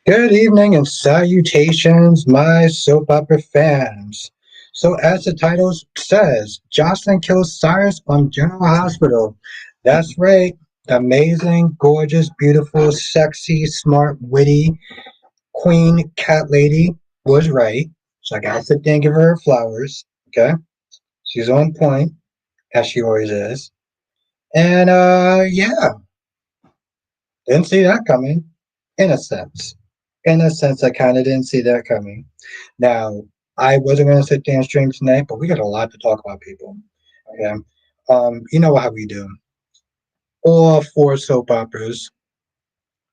Good evening and salutations, my soap opera fans. So, as the title says, Josslyn kills Cyrus on General Hospital. That's right. The amazing, gorgeous, beautiful, sexy, smart, witty Queen Cat Lady was right. So, I gotta sit there and give her flowers. Okay? She's on point, as she always is. And, yeah, didn't see that coming, in a sense. In a sense, I kind of didn't see that coming. Now, I wasn't going to sit there and stream tonight, but we got a lot to talk about, people. Okay. You know how we do. All four soap operas.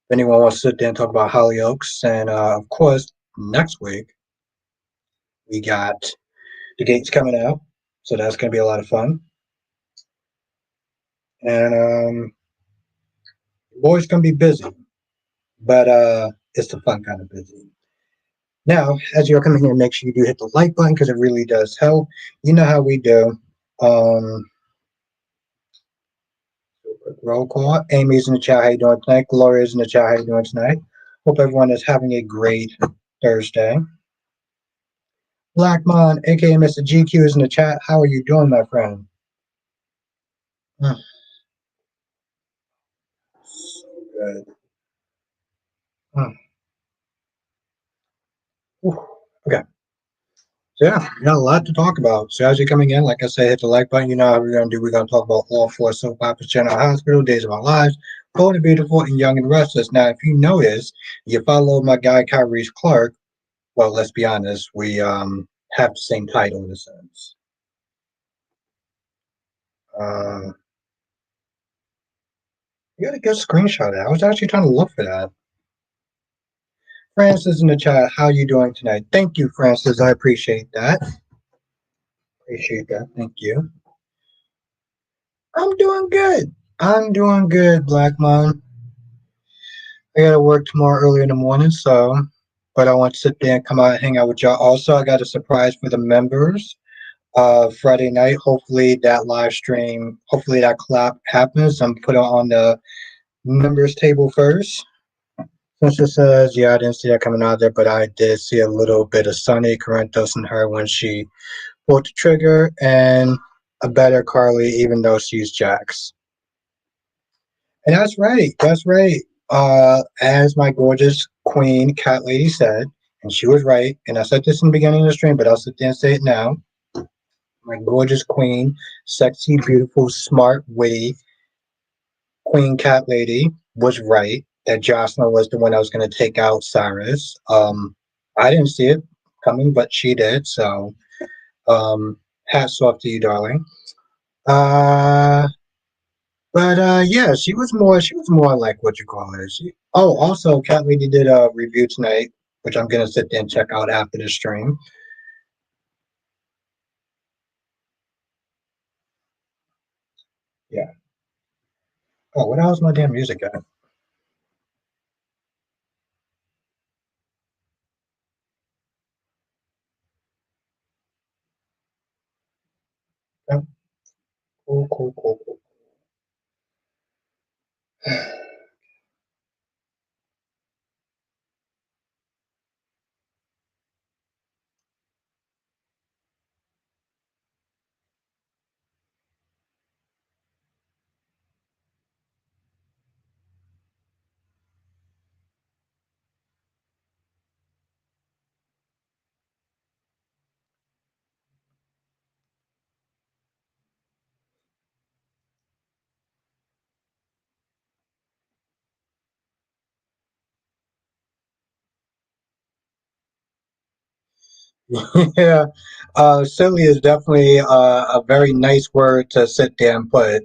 If anyone wants to sit there and talk about Hollyoaks, and of course, next week we got the gates coming out, so that's going to be a lot of fun. And boy's going to be busy, but it's the fun kind of busy. Now, as you're coming here, make sure you do hit the like button because it really does help. You know how we do. Um, Roll call. Amy's in the chat. How you doing tonight? Gloria's in the chat. How you doing tonight? Hope everyone is having a great Thursday. Blackmon, aka Mr. GQ, is in the chat. How are you doing, my friend? So good. Okay. So yeah, we got a lot to talk about. So as you're coming in, like I said, hit the like button. You know how we're gonna do. We're gonna talk about all four soap operas, General Hospital, Days of Our Lives, Bold and Beautiful, and Young and Restless. Now, if you notice, you follow my guy Cyrus Clark. Well, let's be honest, we have the same title in a sense. You got a good screenshot of that. I was actually trying to look for that. Francis in the chat, how you doing tonight? Thank you, Francis. I appreciate that. Appreciate that. Thank you. I'm doing good. I'm doing good, Black Mom. I gotta work tomorrow early in the morning, so but I want to sit there and come out and hang out with y'all. Also, I got a surprise for the members. Friday night, hopefully that live stream, hopefully that collab happens. I'm put it on the members table first. Sister says, yeah, I didn't see that coming out there, but I did see a little bit of Sunny Corinthos in her when she pulled the trigger, and a better Carly, even though she's Jax. And that's right. That's right. As my gorgeous queen cat lady said, and she was right, and I said this in the beginning of the stream, but I'll sit there and say it now. My gorgeous queen, sexy, beautiful, smart, witty queen cat lady was right that Josslyn was the one that was going to take out Cyrus. I didn't see it coming, but she did. So, hats off to you, darling. Yeah, she was more like what you call her. Also, Cat Lady did a review tonight, which I'm gonna sit there and check out after the stream. Yeah. Oh, what else my damn music at? Oh, cool. Yeah, silly is definitely a very nice word to sit there and put.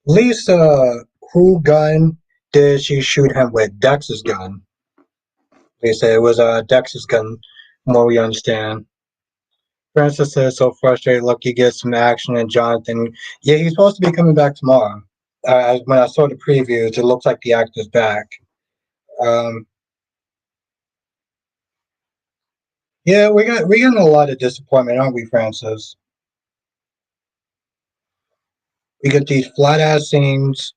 Lisa, who gun did she shoot him with? Dex's gun. They said it was Dex's gun, from what we understand. Francis is so frustrated. Look, he gets some action, and Jonathan. Yeah, he's supposed to be coming back tomorrow. When I saw the previews, it looks like the actor's back. Um, yeah, we got a lot of disappointment, aren't we, Francis? We get these flat ass scenes.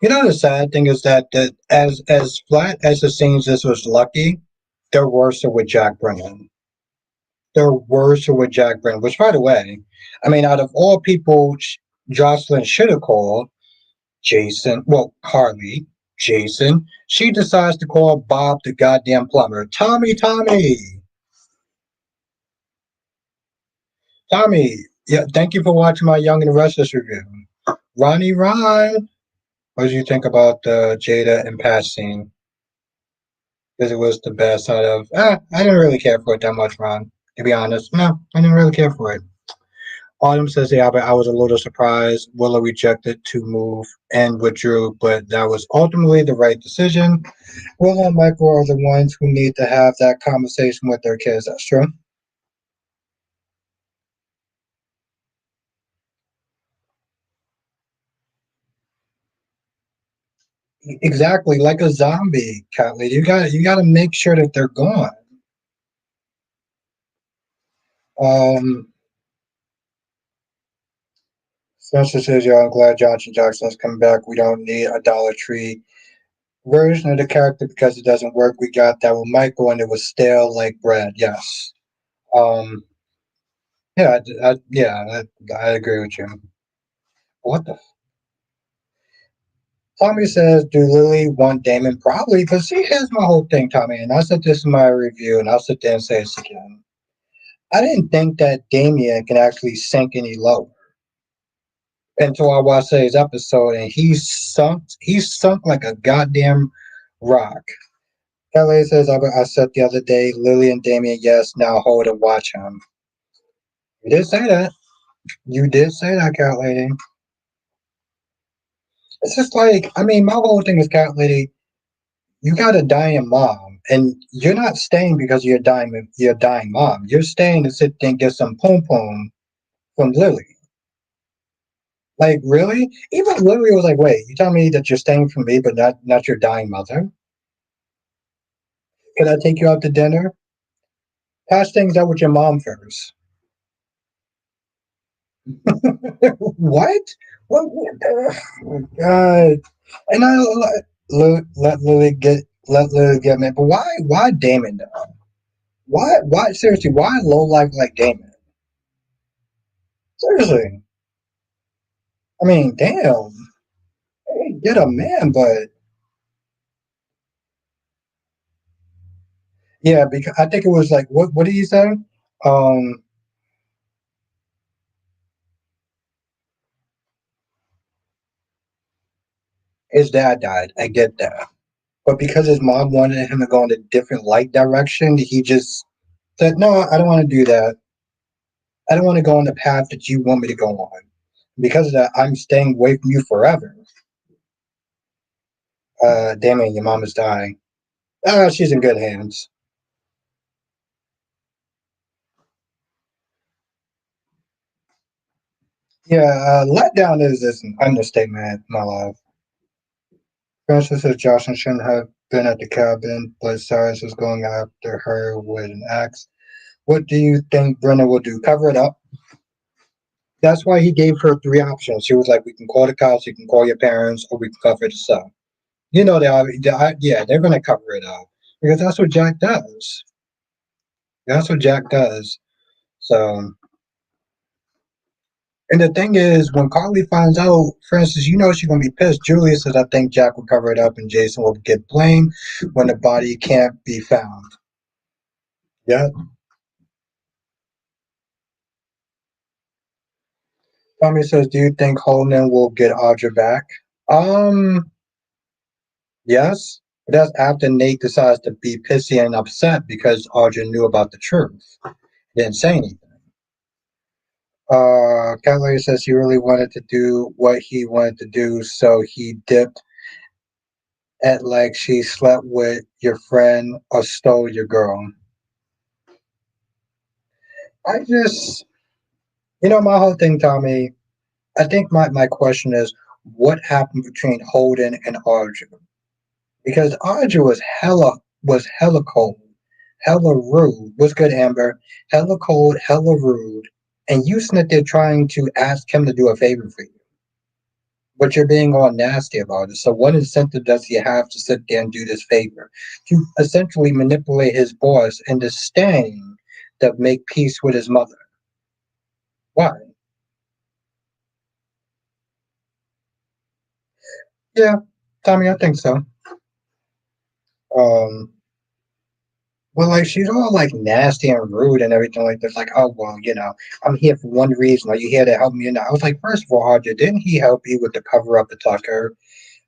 You know, the sad thing is that as flat as the scenes this was lucky, they're worse with Jack Brennan. They're worse with Jack Brennan. Which, by the way, I mean, out of all people, Josslyn should have called Jason. Well, Carly, Jason. She decides to call Bob the goddamn plumber. Tommy. Yeah, thank you for watching my Young and the Restless review. Ron. What did you think about the Jada and Pat scene? Because it was the best out of. I didn't really care for it that much, Ron. To be honest, no, I didn't really care for it. Autumn says, yeah, but I was a little surprised. Willow rejected to move and withdrew, but that was ultimately the right decision. Willow and Michael are the ones who need to have that conversation with their kids. That's true. Exactly, like a zombie, cat lady. You got to make sure that they're gone. Um, Spencer says, "Yeah, I'm glad Johnson Jackson's coming back. We don't need a Dollar Tree version of the character because it doesn't work. We got that with Michael, and it was stale like bread. Yes. Um, yeah, I agree with you. What the? Tommy says, do Lily want Damon? Probably, because see, here's my whole thing, Tommy, and I said this in my review, and I'll sit there and say this again. I didn't think that Damien can actually sink any lower until I watched today's episode, and he's sunk like a goddamn rock. Kelly says, I said the other day, Lily and Damien, yes, now hold and watch him. You did say that. You did say that, Cat Lady. It's just like, I mean, my whole thing is, Cat Lady, you got a dying mom, and you're not staying because you're dying mom. You're staying to sit there and get some poom poom from Lily. Like, really? Even Lily was like, wait, you tell me that you're staying for me, but not your dying mother? Can I take you out to dinner? Hash things out with your mom first. What? Oh, God. And let Lily get me. But why Damon though? Why seriously, why low life like Damon? Seriously. I mean, damn. Hey, get a man, but yeah, because I think it was like what did he say? Um his dad died. I get that. But because his mom wanted him to go in a different light direction, he just said, no, I don't want to do that. I don't want to go on the path that you want me to go on. Because of that, I'm staying away from you forever. Damien, your mom is dying. She's in good hands. Yeah, letdown is an understatement, my love. Francis says Jocelyn shouldn't have been at the cabin, but Cyrus was going after her with an axe. What do you think Brenna will do? Cover it up? That's why he gave her three options. He was like, we can call the cops, you can call your parents, or we can cover this up. You know, yeah, they're going to cover it up because that's what Jack does. That's what Jack does. So, and the thing is, when Carly finds out, Francis, you know she's going to be pissed. Julia says, I think Jack will cover it up and Jason will get blamed when the body can't be found. Yeah. Tommy says, do you think Holden will get Audra back? Um, yes. But that's after Nate decides to be pissy and upset because Audra knew about the truth. Didn't say anything. Cavalier says he really wanted to do what he wanted to do, so he dipped at like she slept with your friend or stole your girl. I just, my whole thing, Tommy. I think my question is, what happened between Holden and Arju? Because Arju was hella cold, hella rude. What's good, Amber? Hella cold, hella rude, and you sitting there trying to ask him to do a favor for you, but you're being all nasty about it. So what incentive does he have to sit there and do this favor? To essentially manipulate his boss into staying to make peace with his mother. Why? Yeah, Tommy, I think so. Um, well, like she's all like nasty and rude and everything like this. Like, oh well, I'm here for one reason. Are you here to help me? And I was like, first of all, Audrey, didn't he help you with the cover up of Tucker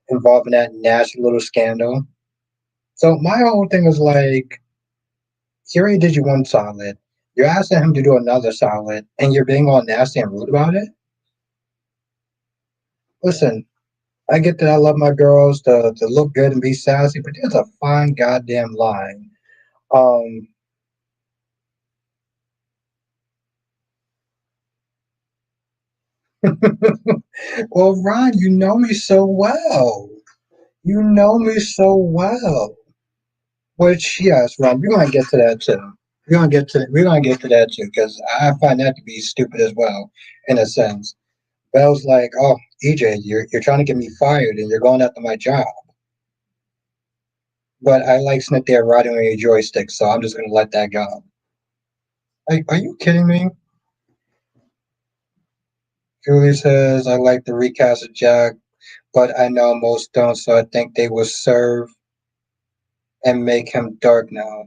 involving that nasty little scandal? So my whole thing is like, he already did you one solid. You're asking him to do another solid, and you're being all nasty and rude about it. Listen, I get that I love my girls to look good and be sassy, but there's a fine goddamn line. Um, well, Ron, you know me so well. You know me so well. Which, yes, Ron, we're gonna get to that too. We're gonna get to that too, because I find that to be stupid as well, in a sense. Bell's like, oh, EJ, you're trying to get me fired and you're going after my job. But I like sitting there riding on your joystick, so I'm just gonna let that go. Like, are you kidding me? Julie says I like the recast of Jack, but I know most don't, so I think they will serve and make him dark now.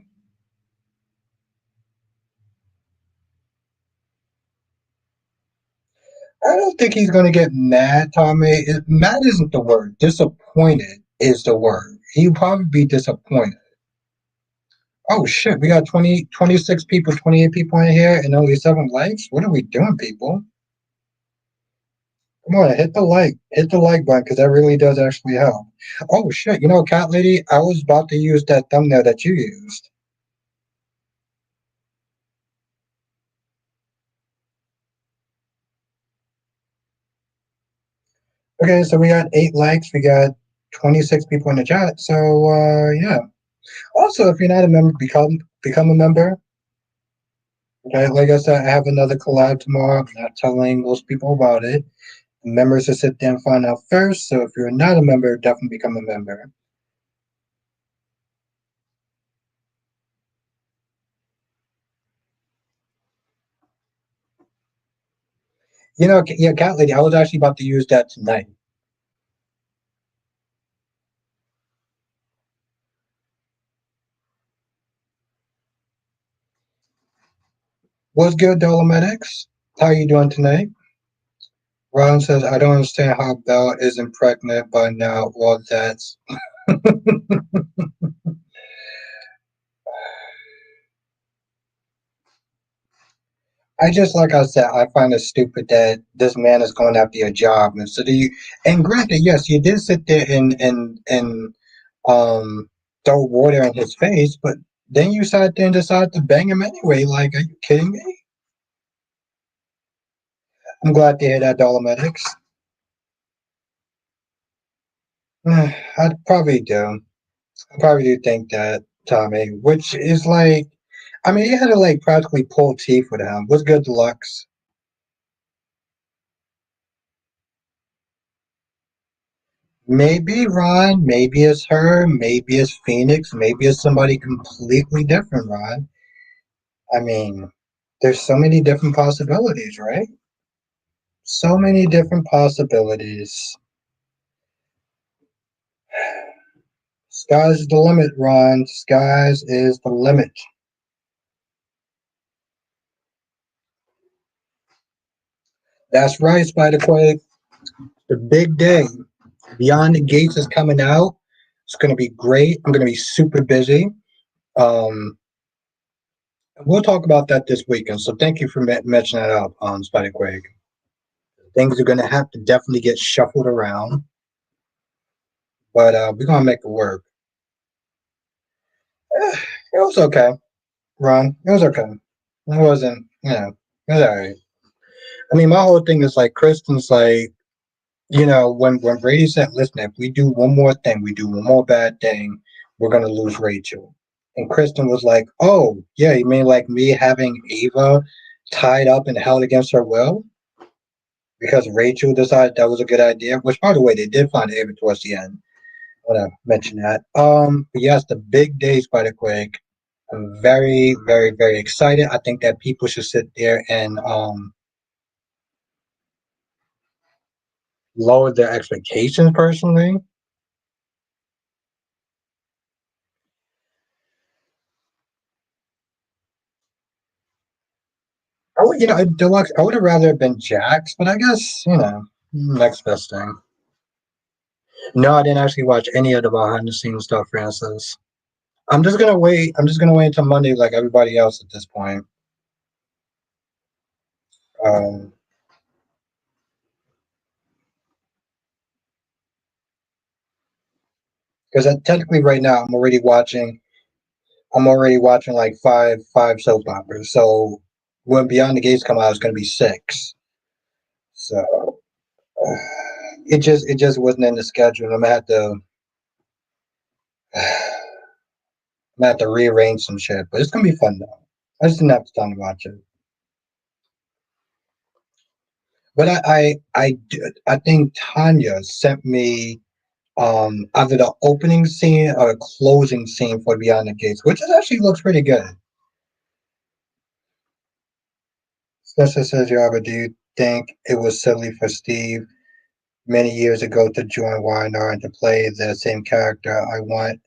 I don't think he's going to get mad, Tommy. Mad isn't the word. Disappointed is the word. He'll probably be disappointed. Oh, shit. We got 26 people, 28 people in here and only 7 likes? What are we doing, people? Come on, hit the like. Hit the like button because that really does actually help. Oh, shit. Cat Lady, I was about to use that thumbnail that you used. Okay, so we got 8 likes. We got 26 people in the chat. So, yeah. Also, if you're not a member, become a member. Okay, like I said, I have another collab tomorrow. I'm not telling most people about it. Members will sit there and find out first. So if you're not a member, definitely become a member. Yeah, Cat Lady, I was actually about to use that tonight. What's good, Dolomedics? How are you doing tonight? Ron says, I don't understand how Belle isn't pregnant by now. Well, that's. I just like I said, I find it stupid that this man is going after your job, and so do you. And granted, yes, you did sit there and um throw water in his face, but then you sat there and decided to bang him anyway. Like, are you kidding me? I'm glad to hear that, Dolomedics. I probably do. I probably do think that, Tommy, which is like, I mean, he had to like practically pull teeth with him. What's good, Deluxe? Maybe Ron, maybe it's her, maybe it's Phoenix, maybe it's somebody completely different, Ron. I mean, there's so many different possibilities, right? So many different possibilities. Sky's the limit, Ron. Sky's is the limit. That's right, Spider Quake. The big day. Beyond the Gates is coming out. It's going to be great. I'm going to be super busy. Um, we'll talk about that this weekend. So thank you for mentioning that out, Spider Quake. Things are going to have to definitely get shuffled around, but we're going to make it work. It was okay, Ron. It was okay. It wasn't. Yeah, it's alright. I mean, my whole thing is like Kristen's like, when Brady said, "Listen, if we do one more thing, we do one more bad thing, we're gonna lose Rachel." And Kristen was like, "Oh, yeah, you mean like me having Ava tied up and held against her will because Rachel decided that was a good idea?" Which, by the way, they did find Ava towards the end. I want to mention that. But yes, the big day, Spider-Quake. I'm very, very, very excited. I think that people should sit there and lower their expectations. Personally, I would, Deluxe. I would have rather been Jax, but I guess next best thing. No, I didn't actually watch any of the behind the scenes stuff, Francis. I'm just gonna wait. I'm just gonna wait until Monday, like everybody else at this point. Um, because technically, right now, I'm already watching like five soap operas. So when Beyond the Gates come out, it's gonna be six. So it just wasn't in the schedule. I'm gonna have to rearrange some shit, but it's gonna be fun though. I just didn't have the time to watch it. But I think Tanya sent me either the opening scene or the closing scene for Beyond the Gates, which actually looks pretty good. Spencer says, "Yaba, do you think it was silly for Steve many years ago to join YNR and to play the same character? I want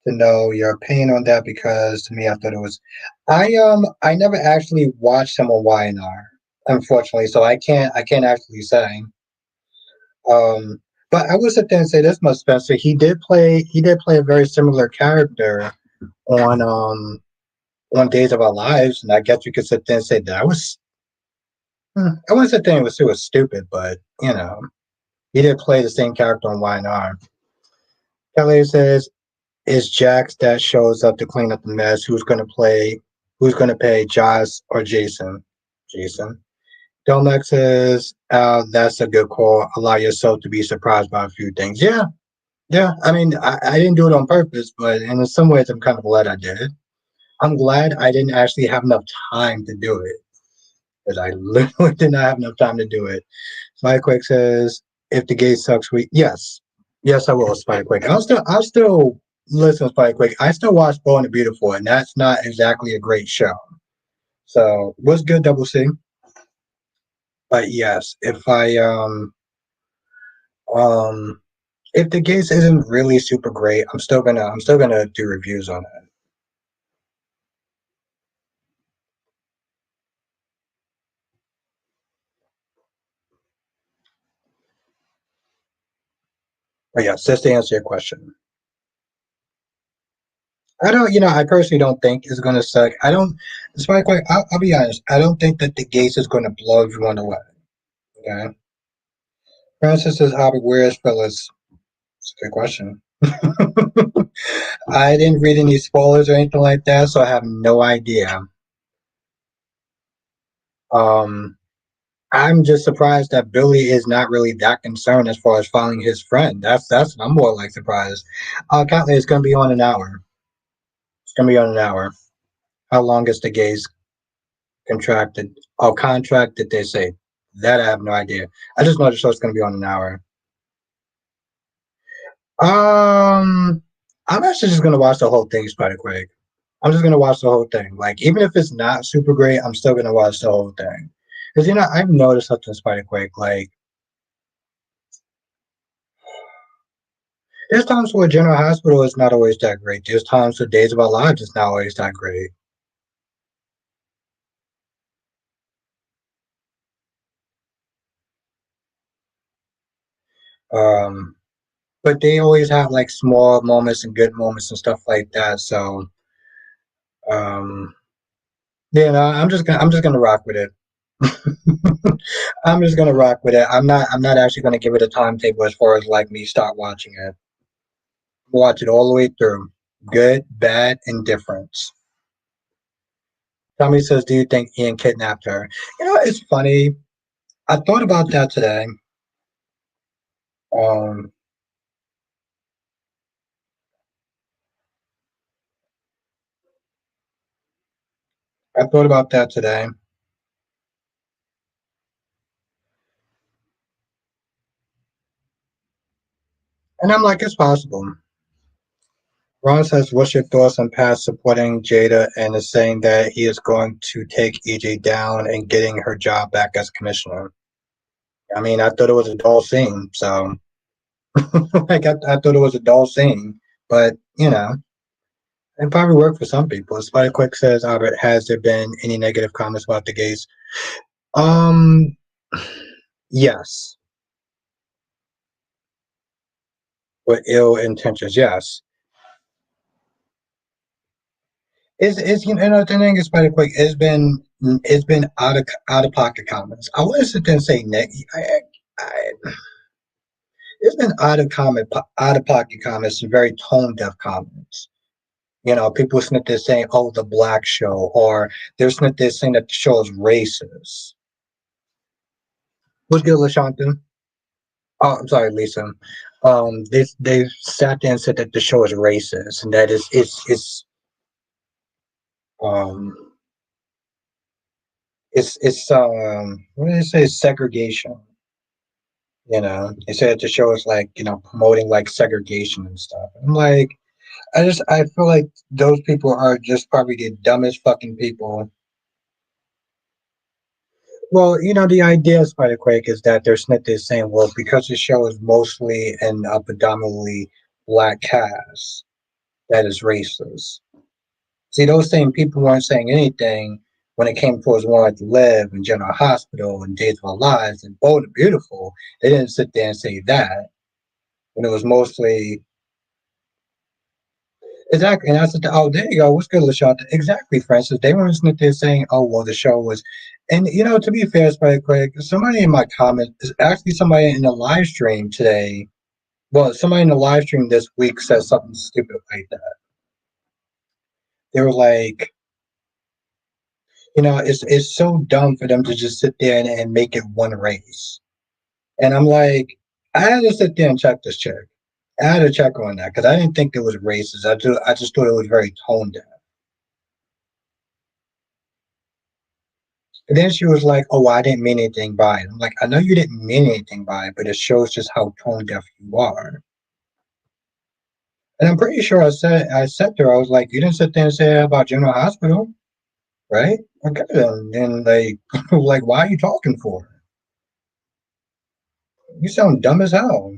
to know your opinion on that because to me I thought it was I never actually watched him on YNR, unfortunately, so I can't actually say. Um but I would sit there and say this much, Spencer. He did play a very similar character on on Days of Our Lives, and I guess you could sit there and say that was I wouldn't sit there and say it was stupid, but he did play the same character on YNR. Kelly says, is Jax that shows up to clean up the mess. Who's gonna pay Josh or Jason? Jason. Domex says, that's a good call. Allow yourself to be surprised by a few things. Yeah, yeah. I mean, I didn't do it on purpose, but in some ways I'm kind of glad I did. I'm glad I didn't actually have enough time to do it. Because I literally did not have enough time to do it. Spiderquake says, if the gate sucks, yes. Yes, I will, Spiderquake. I'll still listen to Spiderquake. I still watch Bold and the Beautiful, and that's not exactly a great show. So what's good, Double C? But yes, um if the gates isn't really super great, I'm still gonna do reviews on it. But yes, just to answer your question. I personally don't think it's gonna suck. I don't. Despite quite, I'll be honest. I don't think that the gates is gonna blow everyone away. Okay. Francis says, "Albert, where's Phyllis?" It's a good question. I didn't read any spoilers or anything like that, so I have no idea. Um, I'm just surprised that Billy is not really that concerned as far as finding his friend. That's I'm more like surprised. Catley, it's gonna be on an hour. It's gonna be on an hour. How long is the gays contracted? Oh, contract did they say? That I have no idea. I just know the show's gonna be on an hour. Um, I'm actually just gonna watch the whole thing, Spider Quick. I'm just gonna watch the whole thing. Like even if it's not super great, I'm still gonna watch the whole thing. Because I've noticed something Spider Quake. Like there's times where General Hospital is not always that great. There's times where Days of Our Lives is not always that great. Um, but they always have like small moments and good moments and stuff like that. So um, I'm just gonna rock with it. I'm just gonna rock with it. I'm not actually gonna give it a timetable as far as like me start watching it. Watch it all the way through. Good, bad, indifference. Tommy says, "Do you think Ian kidnapped her?" It's funny. I thought about that today. Um, I thought about that today, and I'm like, it's possible. Ron says, "What's your thoughts on Pat supporting Jada and is saying that he is going to take EJ down and getting her job back as commissioner?" I mean, I thought it was a dull scene, so I thought it was a dull scene, but it probably worked for some people. Spider Quick says, "Albert, has there been any negative comments about the gays?" Um, yes, with ill intentions. Yes, it's the thing is Spider Quick. It's been out of pocket comments. I wouldn't sit there and say negative. It's been out of pocket comments, very tone deaf comments. People sniff this saying, "Oh, the black show," or they're sniff this saying that the show is racist. What's good, Lashanta? Oh, I'm sorry, Lisa. They sat there and said that the show is racist and that um it's what did they say, segregation. They said the show is like promoting like segregation and stuff. I'm like, I feel like those people are just probably the dumbest fucking people. Well, the idea of Spider-Quake is that their snit is saying, well, because the show is mostly and predominantly black cast, that is racist. See, those same people weren't saying anything when it came towards One to Live and General Hospital and Days of Our Lives and Bold and Beautiful. They didn't sit there and say that when it was mostly exactly. And I said, "Oh, there you go. What's good, Lashonda?" Exactly, Francis. They weren't sitting there saying, "Oh, well, the show was." And to be fair, Spike Craig, somebody in my comments, actually somebody in the live stream today. Well, somebody in the live stream this week said something stupid like that. They were like, it's so dumb for them to just sit there and make it one race. And I'm like, I had to sit there and check this chick. I had to check on that because I didn't think it was racist. I just thought it was very tone deaf. And then she was like, "Oh, I didn't mean anything by it." I'm like, "I know you didn't mean anything by it, but it shows just how tone deaf you are." And I'm pretty sure I said to her, I was like, "You didn't sit there and say that about General Hospital, right?" Okay, then like, like, why are you talking for? You sound dumb as hell.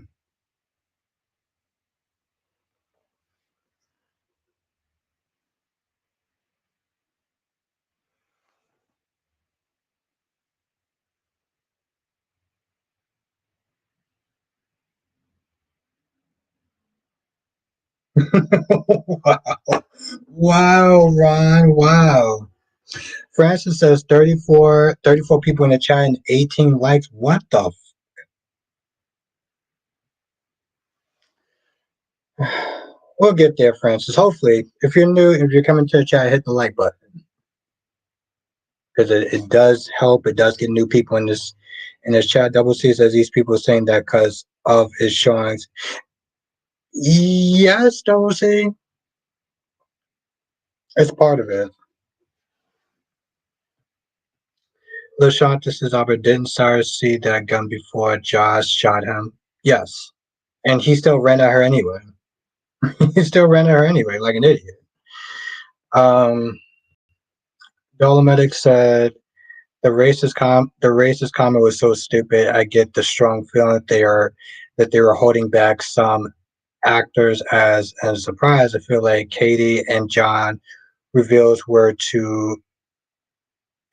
Wow, wow, Ron, wow. Francis says 34 people in the chat and 18 likes. What the? We'll get there, Francis. Hopefully, if you're new, if you're coming to the chat, hit the like button because it does help. It does get new people in this chat. Double C says these people are saying that because of his showings. Yes, Double C, it's part of it. LaShanta says, Albert, didn't Cyrus see that gun before Josh shot him? Yes, and he still ran at her anyway. He still ran at her anyway, like an idiot. Um, Dolomedic said the racist comment was so stupid. I get the strong feeling that they were holding back some actors as a surprise. I feel like Katie and John reveals were to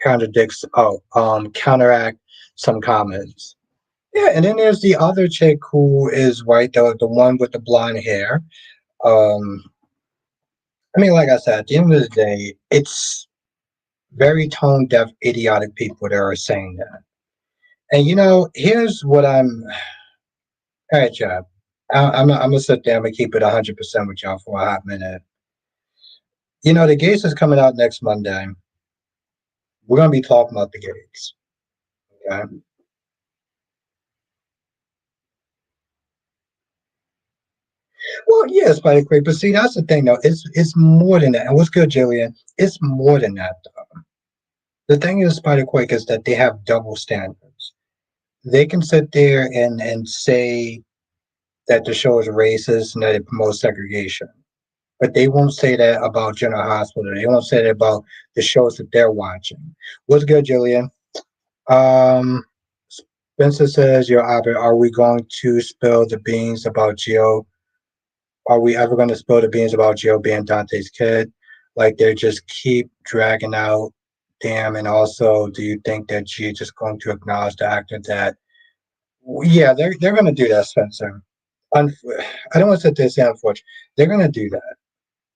counteract some comments. Yeah, and then there's the other chick who is white, the one with the blonde hair. Um, I mean, like I said, at the end of the day, it's very tone deaf, idiotic people that are saying that. And here's what I'm. All right, Chad. I'm gonna sit there. I'm gonna keep it 100% with y'all for a hot minute. The Gates is coming out next Monday. We're gonna be talking about the gates. Okay. Well, yeah, Spider Quake, but see, that's the thing though. It's more than that. And what's good, Jillian? It's more than that though. The thing is, Spider Quake is that they have double standards. They can sit there and say that the show is racist and that it promotes segregation, but they won't say that about General Hospital. They won't say that about the shows that they're watching. What's good, Jillian? Um, Spencer says, "Yo, Albert, are we going to spill the beans about Geo? Are we ever going to spill the beans about Geo being Dante's kid? Like they just keep dragging out. Damn. And also, do you think that G is just going to acknowledge the actor that? Yeah, they're going to do that, Spencer. I don't want to sit there and say unfortunate. They're going to do that.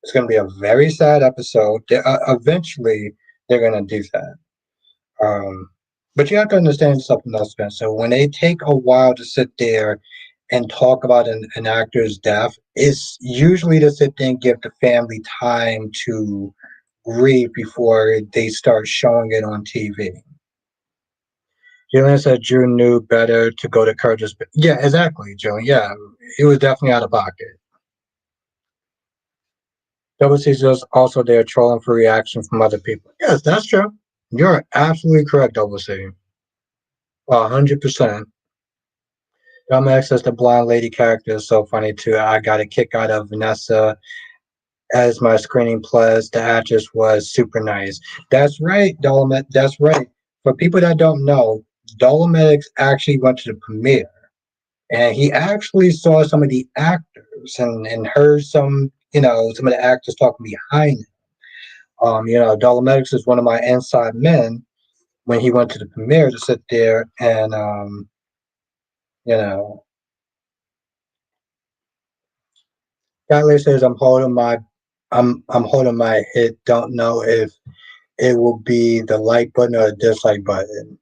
It's going to be a very sad episode. Eventually, they're going to do that. Um, but you have to understand something else, Spencer. When they take a while to sit there and talk about an actor's death, it's usually to sit there and give the family time to grieve before they start showing it on TV. Julian said Drew knew better to go to Curtis. Yeah, exactly, Julian. Yeah, he was definitely out of pocket. Double C's was also there trolling for reaction from other people. Yes, that's true. You're absolutely correct, Double C. 100%. Dumbass as the blonde lady character is so funny too. I got a kick out of Vanessa as my screening plus. The actress was super nice. That's right, Dolomit. That's right. For people that don't know, Dolomitics actually went to the premiere and he actually saw some of the actors and heard some, some of the actors talking behind him. Dolomitics is one of my inside men when he went to the premiere to sit there and, you know, Kylie says I'm holding my hit. Don't know if it will be the like button or the dislike button.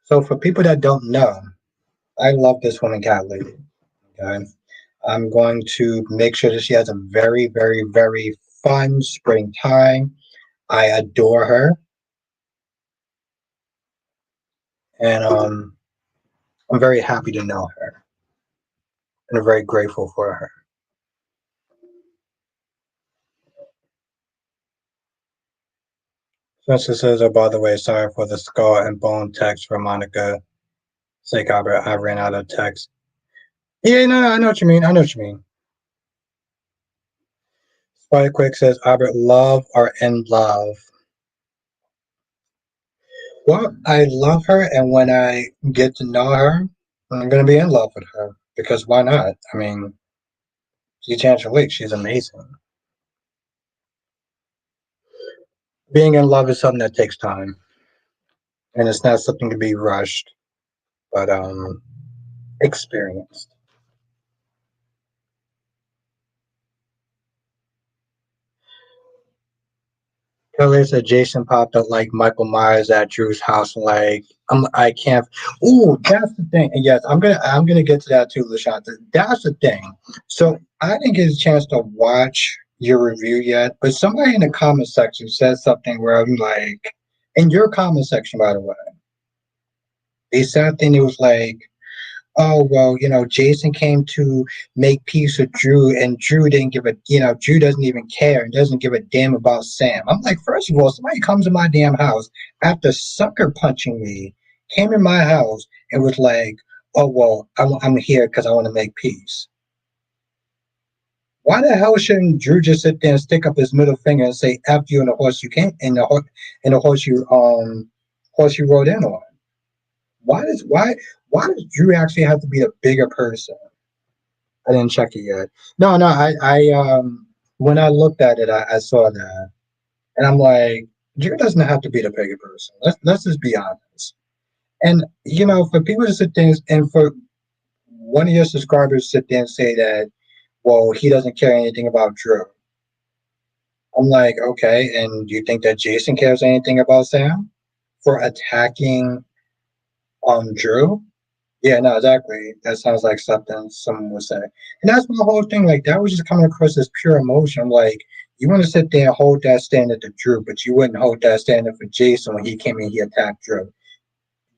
So for people that don't know, I love this woman, Cat Lady. Okay? I'm going to make sure that she has a very, very, very fun springtime. I adore her, and I'm very happy to know her, and I'm very grateful for her. Francis says, "Oh, by the way, sorry for the skull and bone text for Monica. Sake, Albert, I ran out of text. Yeah, no, I know what you mean. I know what you mean. Spider Quick says, Albert, love or in love? Well, I love her, and when I get to know her, I'm going to be in love with her because why not? I mean, she's Angelique. She's amazing. Being in love is something that takes time, and it's not something to be rushed, but experienced. Kelly said Jason popped up like Michael Myers at Drew's house. Like I can't. Ooh, that's the thing. And yes, I'm gonna get to that too, Lashanta. That's the thing. So I didn't get a chance to watch your review yet, but somebody in the comment section said something where I'm like, in your comment section, by the way, they said something. It was like, oh well, Jason came to make peace with Drew, and Drew didn't give a, Drew doesn't even care and doesn't give a damn about Sam. I'm like, first of all, somebody comes to my damn house after sucker punching me, came in my house and was like, oh well, I'm here because I want to make peace. Why the hell shouldn't Drew just sit there and stick up his middle finger and say "F you" and the horse you can't and the horse you rode in on? Why does Drew actually have to be a bigger person? I didn't check it yet. No, no. I when I looked at it, I saw that, and I'm like, Drew doesn't have to be the bigger person. Let's just be honest. And for people to sit there and for one of your subscribers sit there and say that, well, he doesn't care anything about Drew. I'm like, okay, and do you think that Jason cares anything about Sam for attacking Drew? Yeah, no, exactly. That sounds like something someone would say. And that's my whole thing. Like, that was just coming across as pure emotion. I'm like, You want to sit there and hold that standard to Drew, but you wouldn't hold that standard for Jason when he came in. He attacked Drew.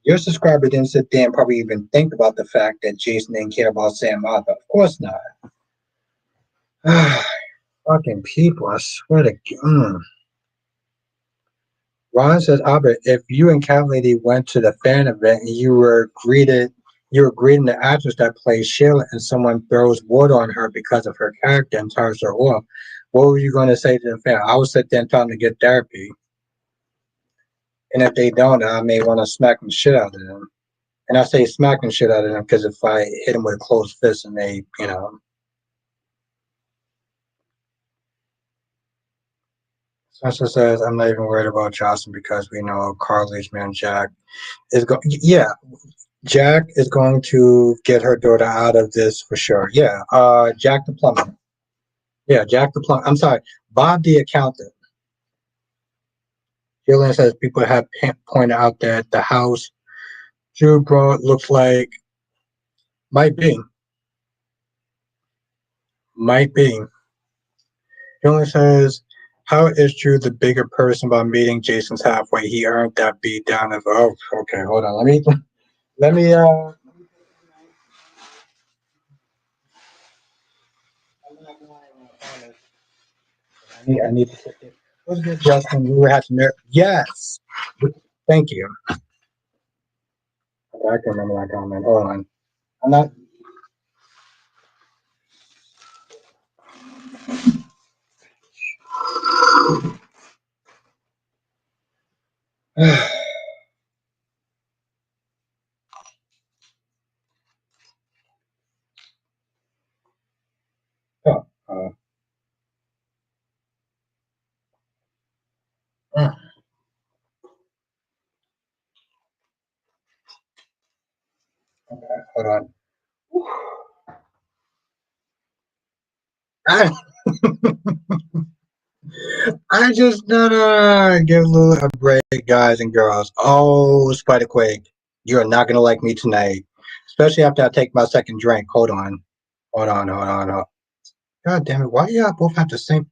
Your subscriber didn't sit there and probably even think about the fact that Jason didn't care about Sam Arthur. Of course not. Fucking people, I swear to God. Ron says, Albert, if you and Cat Lady went to the fan event and you were greeting the actress that plays Sheila and someone throws water on her because of her character and turns her off, what were you going to say to the fan? I would sit there and tell them to get therapy. And if they don't, I may want to smack the shit out of them. And I say smack the shit out of them because if I hit them with a closed fist and they, Sasha says, I'm not even worried about Josslyn because we know Carly's man Jack is going. Yeah, Jack is going to get her daughter out of this for sure. Yeah, Jack the plumber. Yeah, Jack the plumber. I'm sorry, Bob the accountant. Jillian says people have pointed out that the house Drew brought looks like might be. Might be. Jillian says, how is Drew the bigger person by meeting Jason's halfway? He earned that beat down of okay, hold on. Let me I need to sit there. What's good, Justin? We were having there. Yes. Thank you. Okay, I can remember that comment. Hold on. I'm not. Oh, okay, hold on. I, I just give a little a break, guys and girls. Oh, Spiderquake, you are not gonna like me tonight, especially after I take my second drink. Hold on, hold on. God damn it! Why y'all both have the same?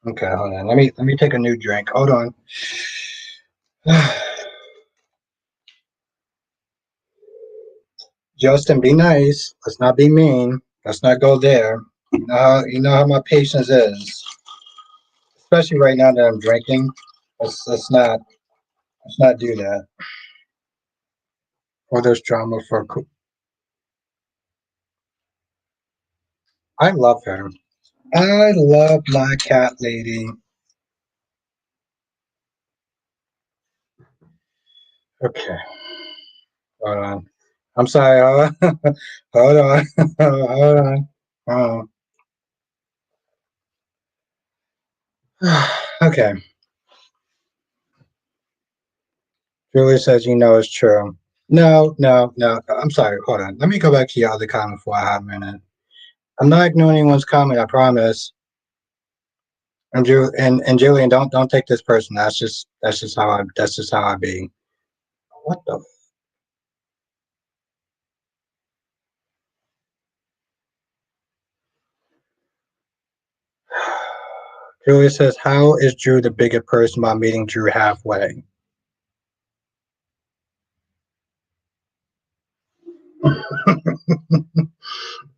Okay, hold on. Let me take a new drink. Hold on. Justin, be nice. Let's not be mean. Let's not go there. You know how my patience is, especially right now that I'm drinking. Let's not do that. Or there's drama for. I love her. I love my cat lady. Okay, hold on. I'm sorry. Hold on. Hold on. Hold on. Okay. Julie says, it's true. No, no, no. I'm sorry. Hold on. Let me go back to your other comment for a hot minute. I'm not ignoring anyone's comment. I promise. And Julian, don't take this person. That's just how I be. What the? Julia says, how is Drew the bigger person by meeting Drew halfway?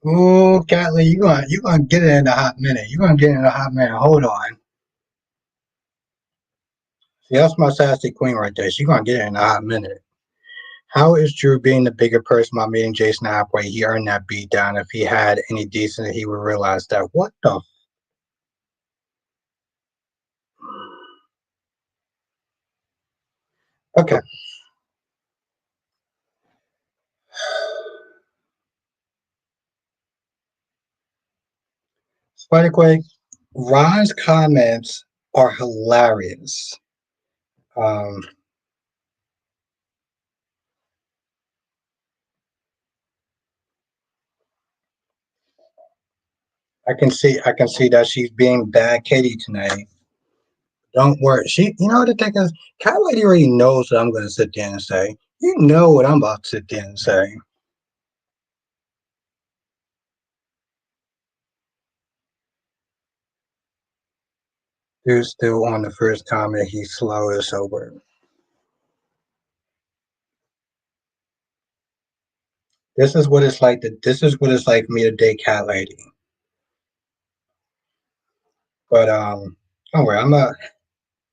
Oh, Catley, you gonna get it in a hot minute. You gonna get it in a hot minute. Hold on. See, that's my sassy queen right there. She gonna get it in a hot minute. How is Drew being the bigger person by meeting Jason halfway? He earned that beat down. If he had any decency, he would realize that. What the? Okay. Spiderquake, Ron's comments are hilarious. Um, I can see that she's being bad Katie tonight. Don't worry. You know what the thing is? Cat Lady already knows what I'm going to sit there and say. You know what I'm about to sit there and say. Dude's still on the first comment. He's slow as sober. This is what it's like. This is what it's like for me to date cat lady. But don't worry. I'm not.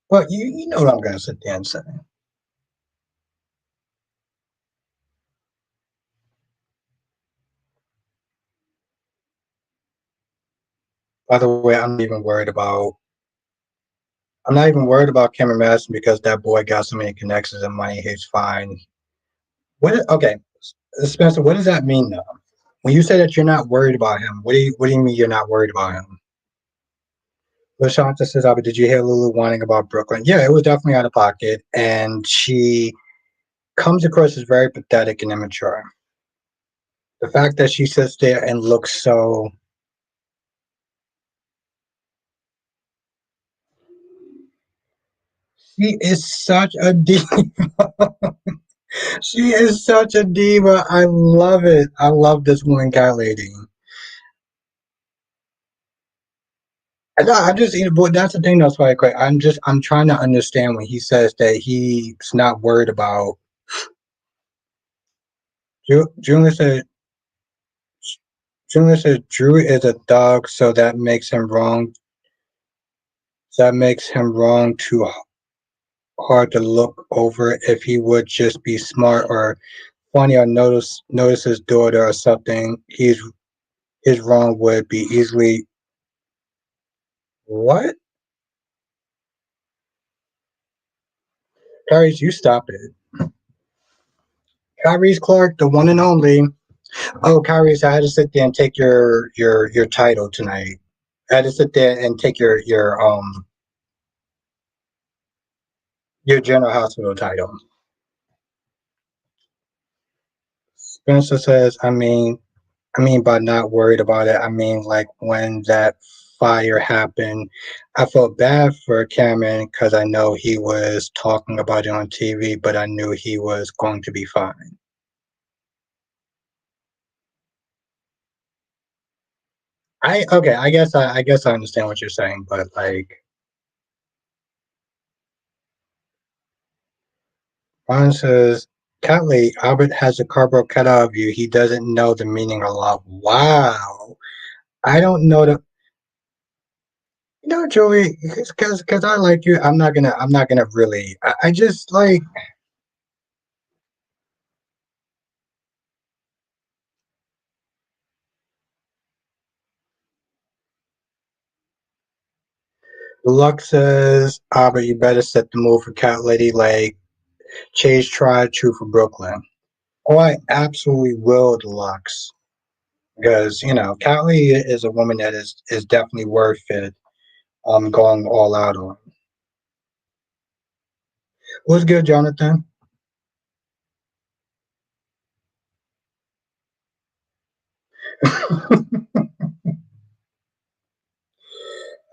But you know what I'm gonna sit there and say. By the way, I'm not even worried about Cameron Madison because that boy got so many connections and money. He's fine. Okay, Spencer, what does that mean though? When you say that you're not worried about him, what do you mean you're not worried about him? LaShanta says, "Abby, did you hear Lulu whining about Brooklyn?" Yeah, it was definitely out of pocket, and she comes across as very pathetic and immature. The fact that she sits there and looks so she is such a diva. She is such a diva. I love it. I love this woman cat lady. I'm just, but that's the thing. That's why I quit. I'm trying to understand when he says that he's not worried about. Julian said, Julian said Drew is a dog, so that makes him wrong. That makes him wrong too hard to look over. If he would just be smart or funny or notice his daughter or something, his wrong would be easily what? Tyrese, you stop it. Tyrese Clark, the one and only. Oh, Tyrese, I had to sit there and take your title tonight. I had to sit there and take your general hospital title. Spencer says, I mean by not worried about it, I mean like when that fire happened, I felt bad for Cameron because I know he was talking about it on TV, but I knew he was going to be fine. I guess I understand what you're saying, but like Ron says, Catley, Albert has a cardboard cutout of you. He doesn't know the meaning of love. Wow. I don't know the Joey, because I like you. I'm not gonna really. I just like Lux says, Albert, you better set the mood for Cat Lady like Chase tried to for Brooklyn. Oh, I absolutely will, Lux. Because, Cat Lady is a woman that is definitely worth it. Going all out on. What's good, Jonathan?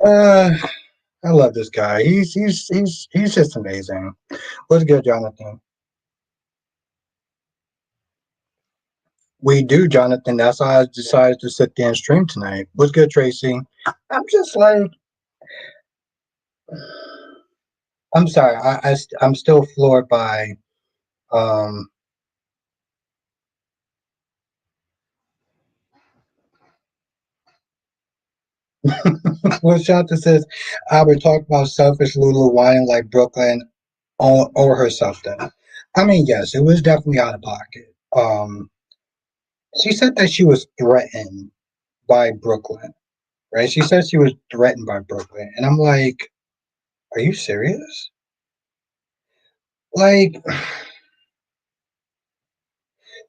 uh, I love this guy. He's just amazing. What's good, Jonathan? We do, Jonathan. That's why I decided to sit there and stream tonight. What's good, Tracy? I'm just like, I'm sorry. I'm still floored by, um, what Shanta says, Albert talked about selfish Lulu whining like Brooklyn or herself then. I mean, yes, it was definitely out of pocket. She said that she was threatened by Brooklyn, right? She said she was threatened by Brooklyn. And I'm like, are you serious? Like,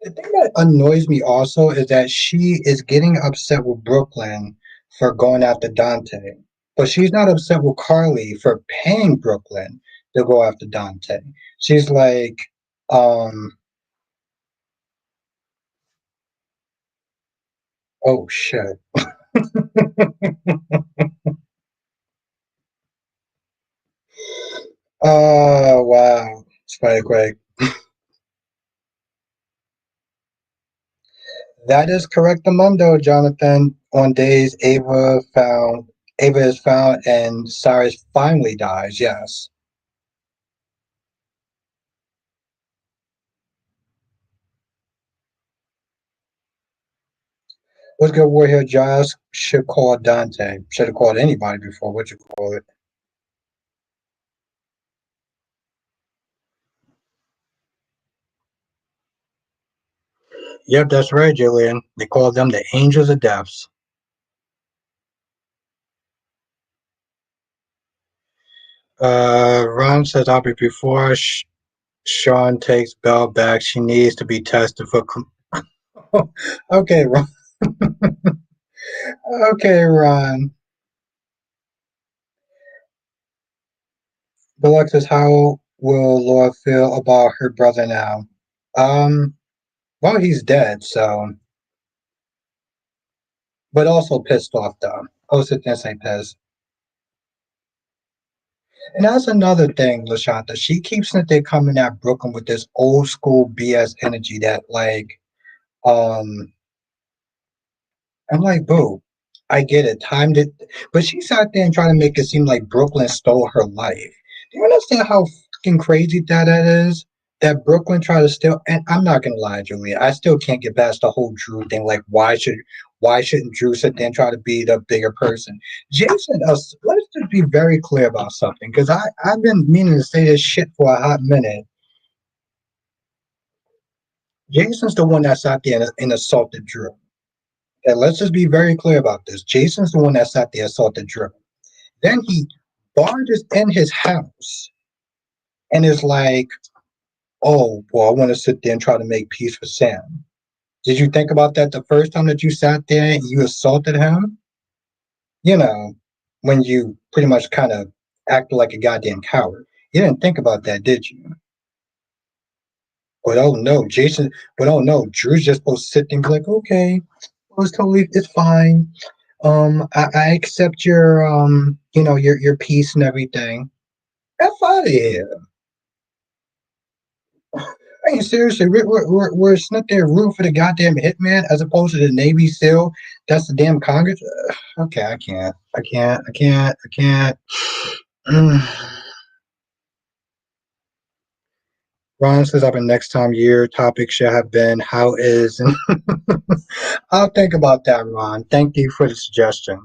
the thing that annoys me also is that she is getting upset with Brooklyn for going after Dante, but she's not upset with Carly for paying Brooklyn to go after Dante. She's like, um, oh shit. Oh wow, Spikequake. That is correct, Mundo, Jonathan. On days Ava found Ava is found and Cyrus finally dies, yes. What's good word here, Giles? Should call Dante. Should have called anybody before, what you call it. Yep, that's right, Julian. They call them the Angels of Deaths. Ron says, I'll be before Sean takes Belle back. She needs to be tested for. Okay, Ron. Okay, Ron. Deluxe says, how will Laura feel about her brother now? Um, well, he's dead, so. But also pissed off, though. I'll sit there and say pissed. And that's another thing, Lashanta. She keeps that they're coming at Brooklyn with this old school BS energy that, like, um, I'm like, boo, I get it. Time to, but she sat there and tried to make it seem like Brooklyn stole her life. Do you understand how fucking crazy that is? That Brooklyn tried to steal, and I'm not gonna lie, Julia, I still can't get past the whole Drew thing. Like, why shouldn't Drew sit there and try to be the bigger person? Jason, let's just be very clear about something, because I've been meaning to say this shit for a hot minute. Jason's the one that sat there and assaulted Drew. And let's just be very clear about this. Jason's the one that sat there assaulted Drew. Then he barges in his house and is like, oh, well, I want to sit there and try to make peace with Sam. Did you think about that the first time that you sat there and you assaulted him? You know, when you pretty much kind of acted like a goddamn coward. You didn't think about that, did you? But oh no, Jason, but oh no, Drew's just supposed to sit there and be like, okay, well, it's fine. I accept your your peace and everything. F out of here. I mean, seriously, we're sitting up there rooting for the goddamn hitman as opposed to the Navy SEAL. That's the damn Congress. Okay, I can't. I can't. Ron says, "Up and next time your topic should have been how is." I'll think about that, Ron. Thank you for the suggestion.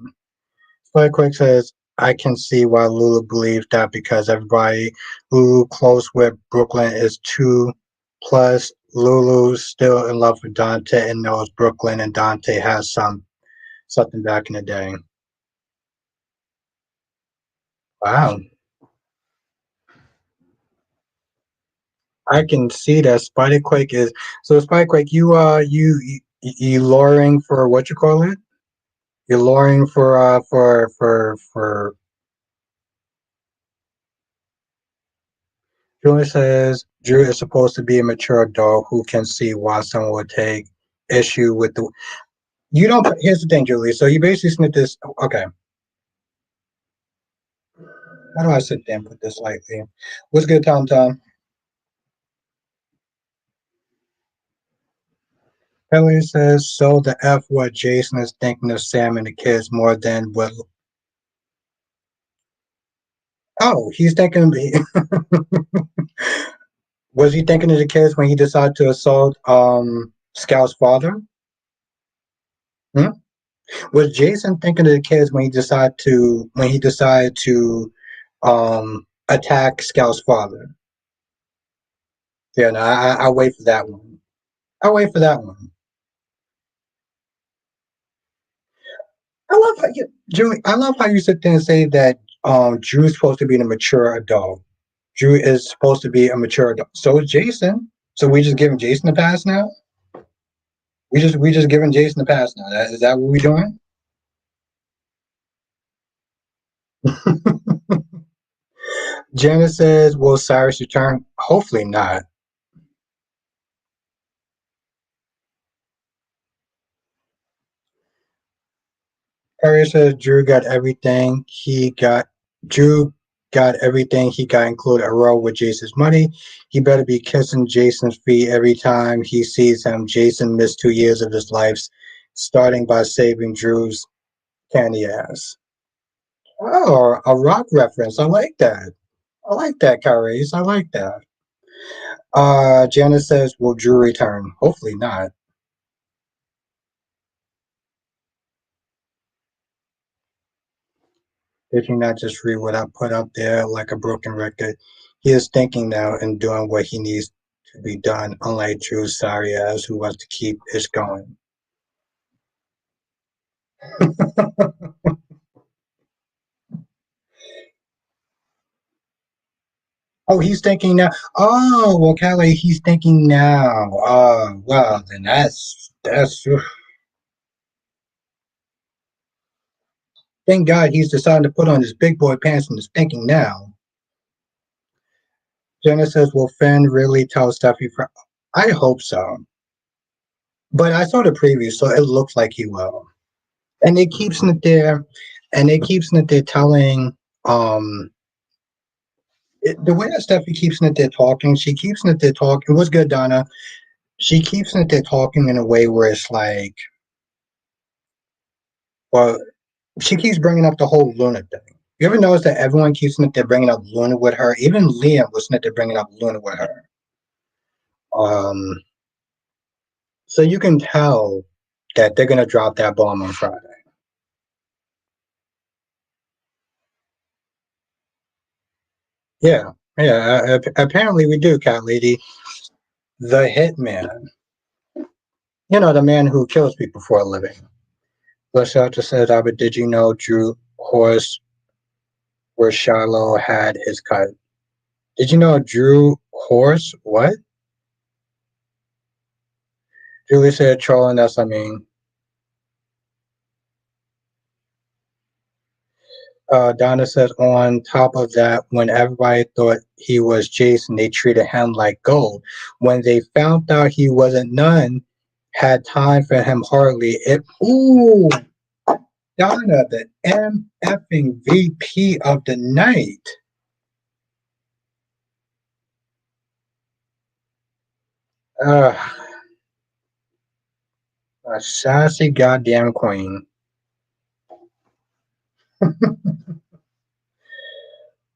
Spike Quick says, I can see why Lulu believes that because everybody Lulu close with Brooklyn is two. Plus, Lulu's still in love with Dante and knows Brooklyn and Dante has something back in the day. Wow. I can see that Spiderquake is so Spiderquake, you luring for what you call it? You're luring for Julie says Drew is supposed to be a mature adult who can see why someone would take issue with the. You don't. Here's the thing, Julie. So you basically snip this. Okay, how do I sit there and put this lightly? What's good, Tom? Tom. Kelly says so. The F what Jason is thinking of Sam and the kids more than what. Oh, he's thinking. Was he thinking of the kids when he decided to assault Scout's father? Hmm? Was Jason thinking of the kids when he decided to attack Scout's father? Yeah, no, I wait for that one. I wait for that one. I love how you, Julie. I love how you sit there and say that Drew's supposed to be a mature adult. Drew is supposed to be a mature adult. So is Jason. So we just giving Jason a pass now. We just giving Jason a pass now. Is that what we doing? Janice says, "Will Cyrus return? Hopefully not." Harriet says Drew got everything he got, including a row with Jason's money. He better be kissing Jason's feet every time he sees him. Jason missed 2 years of his life, starting by saving Drew's candy ass. Oh, a rock reference. I like that. I like that, Cyrus. I like that. Janice says, will Drew return? Hopefully not. Did he not just read what I put up there like a broken record? He is thinking now and doing what he needs to be done, unlike Drew's sorry ass who wants to keep it going. Oh, he's thinking now. Oh, well, Callie, he's thinking now. Oh, well, then that's. Thank God he's decided to put on his big boy pants and is thinking now. Jenna says, "Will Finn really tell Steffi?" I hope so, but I saw the preview, so it looks like he will. And it keeps it there, and it keeps it there telling. Um, the way that Steffi keeps it there talking, she keeps it there talking. What's good, Donna? She keeps it there talking in a way where it's like, well, she keeps bringing up the whole Luna thing. You ever notice that everyone keeps they're bringing up Luna with her? Even Liam was they're bringing up Luna with her. Um, so you can tell that they're gonna drop that bomb on Friday. Yeah, yeah. Apparently we do, Cat Lady. The Hitman. You know, the man who kills people for a living. Lashelter says, "But did you know Drew Horse where Shiloh had his cut? Did you know Drew Horse? What?" Julie said, "Trolling. That's I mean." Donna says, on top of that, when everybody thought he was Jason, they treated him like gold. When they found out he wasn't none, had time for him hardly. Ooh, Donna, the MFing VP of the night. Uh, a sassy goddamn queen.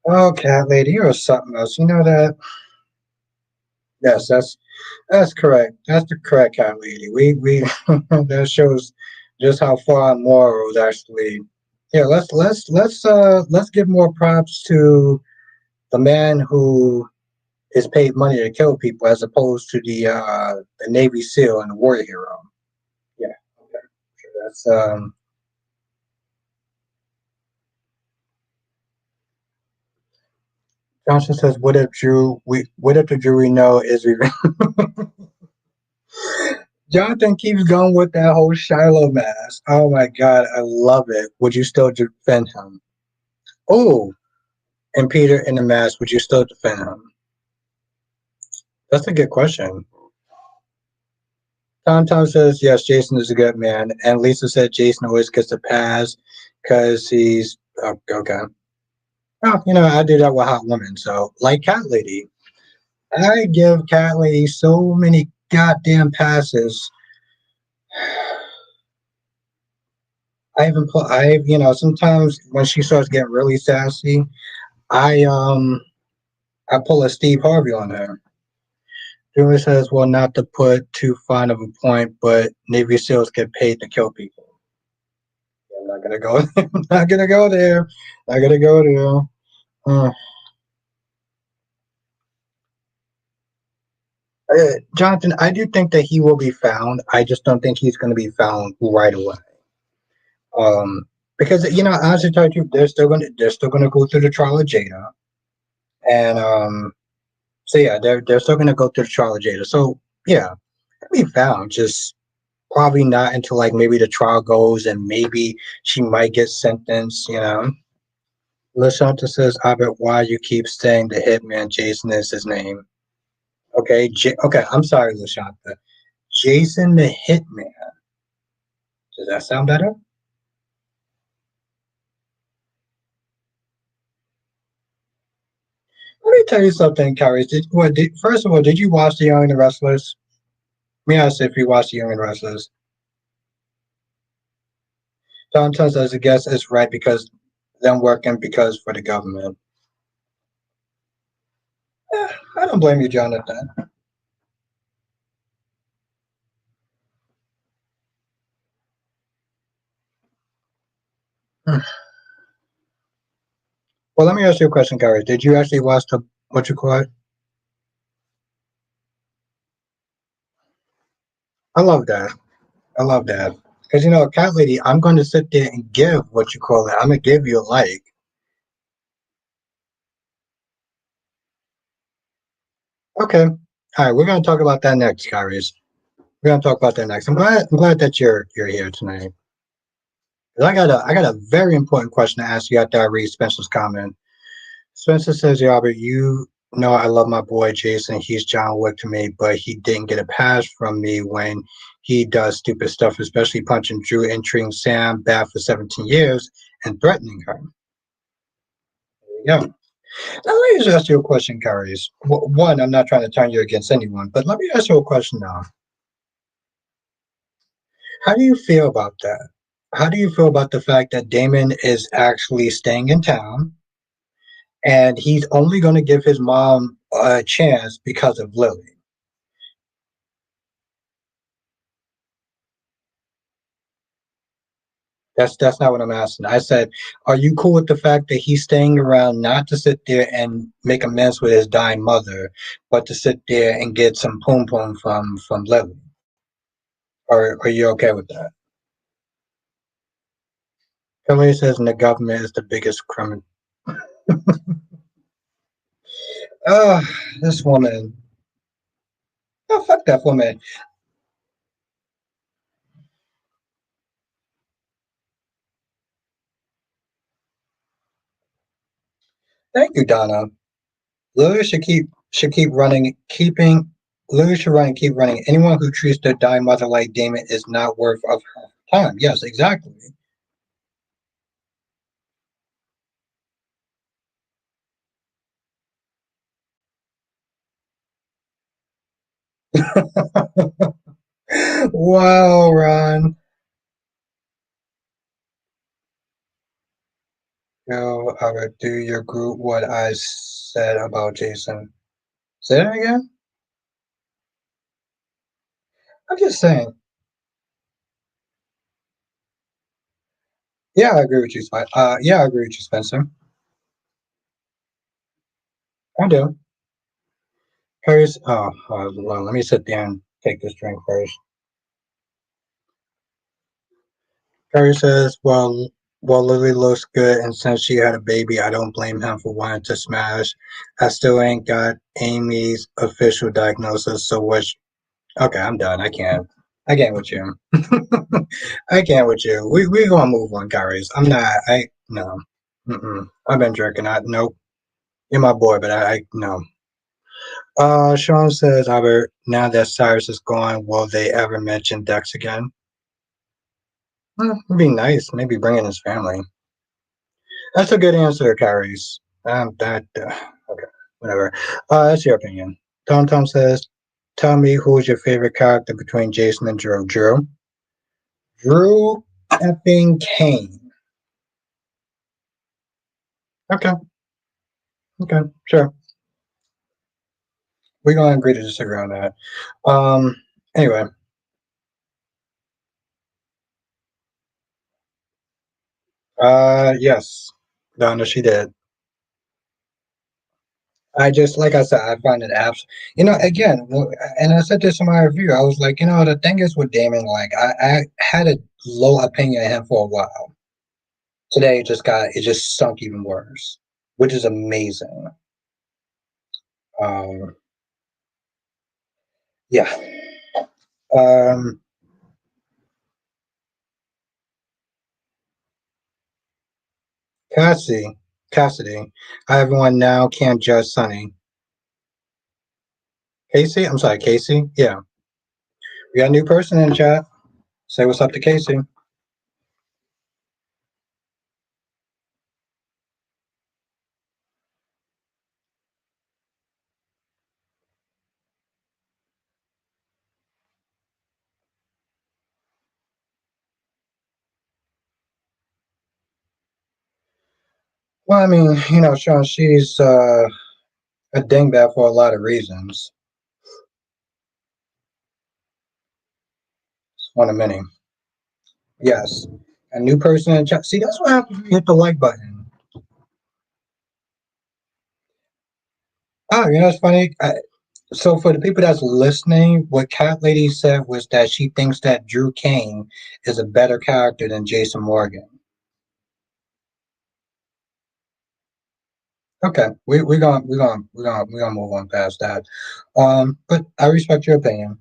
Oh, cat lady, you're something else. You know that? Yes, that's correct. That's the correct cat lady. We that shows just how far our morals actually. Yeah, let's give more props to the man who is paid money to kill people as opposed to the Navy SEAL and the warrior hero. Yeah, okay. Sure, that's Johnson says, what if the jury know is Jonathan keeps going with that whole Shiloh mask. Oh my god, I love it. Would you still defend him? Oh, and Peter in the mask, would you still defend him? That's a good question. Tom says, yes, Jason is a good man. And Lisa said Jason always gets a pass because he's. Oh, okay. Oh, I do that with Hot Women. So, like Cat Lady, I give Cat Lady so many goddamn passes. Sometimes when she starts getting really sassy, I I pull a Steve Harvey on her. Julie says, well, not to put too fine of a point, but Navy SEALs get paid to kill people. I'm not gonna go. I'm not gonna go there. Not gonna go there. Jonathan, I do think that he will be found. I just don't think he's going to be found right away. Because honestly, tell you, they're still going to go through the trial of Jada, and so yeah, they're still going to go through the trial of Jada. So yeah, he'll be found. Just probably not until like maybe the trial goes and maybe she might get sentenced. Lashanta says, I bet why you keep saying the hitman Jason is his name. Okay, okay, I'm sorry, Lashanta. Jason the Hitman. Does that sound better? Let me tell you something, Carrie. First of all, did you watch The Young and the Restless? Let me ask if you watched The Young and the Restless. Sometimes as a guess is right because them working because for the government. I don't blame you, Jonathan. Well, let me ask you a question, Gary. Did you actually watch the what you call it? I love that. I love that. Because cat lady, I'm going to sit there and give what you call it. I'm gonna give you a like. Okay. All right. We're gonna talk about that next, Cyrus. We're gonna talk about that next. I'm glad that you're here tonight. 'Cause I got a very important question to ask you after I read Spencer's comment. Spencer says, "Yeah, Albert, you know I love my boy Jason. He's John Wick to me, but he didn't get a pass from me when he does stupid stuff, especially punching Drew and treating Sam bad for 17 years and threatening her." Yeah. Now let me just ask you a question, Carius. One, I'm not trying to turn you against anyone, but let me ask you a question now. How do you feel about that? How do you feel about the fact that Damon is actually staying in town and he's only going to give his mom a chance because of Lily? That's not what I'm asking. I said, are you cool with the fact that he's staying around not to sit there and make amends with his dying mother, but to sit there and get some poom poom from Lily? Or are you okay with that? Kelly says the government is the biggest criminal. Oh, this woman. Oh, fuck that woman. Thank you, Donna. Lily should keep running, keeping Lily should run and keep running. Anyone who treats their dying mother like Damon is not worth of her time. Yes, exactly. Wow, Ron. I would do your group what I said about Jason. Say that again? I'm just saying. Yeah, I agree with you, Spencer. Yeah, I agree with you, Spencer. I do. Harry's. Well, let me sit there and take this drink first. Harry says, well, Lily looks good, and since she had a baby, I don't blame him for wanting to smash. I still ain't got Amy's official diagnosis, so which? Okay, I'm done. I can't with you. I can't with you. We gonna move on, guys. I'm not. I no. Mm-mm. I've been drinking. I nope. You're my boy, but I no. Sean says, Albert, now that Cyrus is gone, will they ever mention Dex again? It'd be nice. Maybe bring in his family. That's a good answer, Carries. That okay, whatever. That's your opinion. Tom says, "Tell me who's your favorite character between Jason and Drew." Drew effing Kane. Okay, okay, sure. We're gonna agree to disagree on that. Um. Anyway, yes, Donna, she did. I just, like I said, I find it apps. Again, and I said this in my review. I was like, the thing is with Damon, like, I had a low opinion of him for a while. Today, it just sunk even worse, which is amazing. Um, yeah. Um, Cassie, Cassidy. Hi, everyone. Now can't judge Sunny. Casey, I'm sorry, Casey. Yeah, we got a new person in the chat. Say what's up to Casey. Well, I mean, Sean, she's a dingbat for a lot of reasons. It's one of many. Yes. A new person in chat. See, that's what happens when you hit the like button. Oh, it's funny. So for the people that's listening, what Cat Lady said was that she thinks that Drew Kane is a better character than Jason Morgan. Okay, we're gonna move on past that. But I respect your opinion.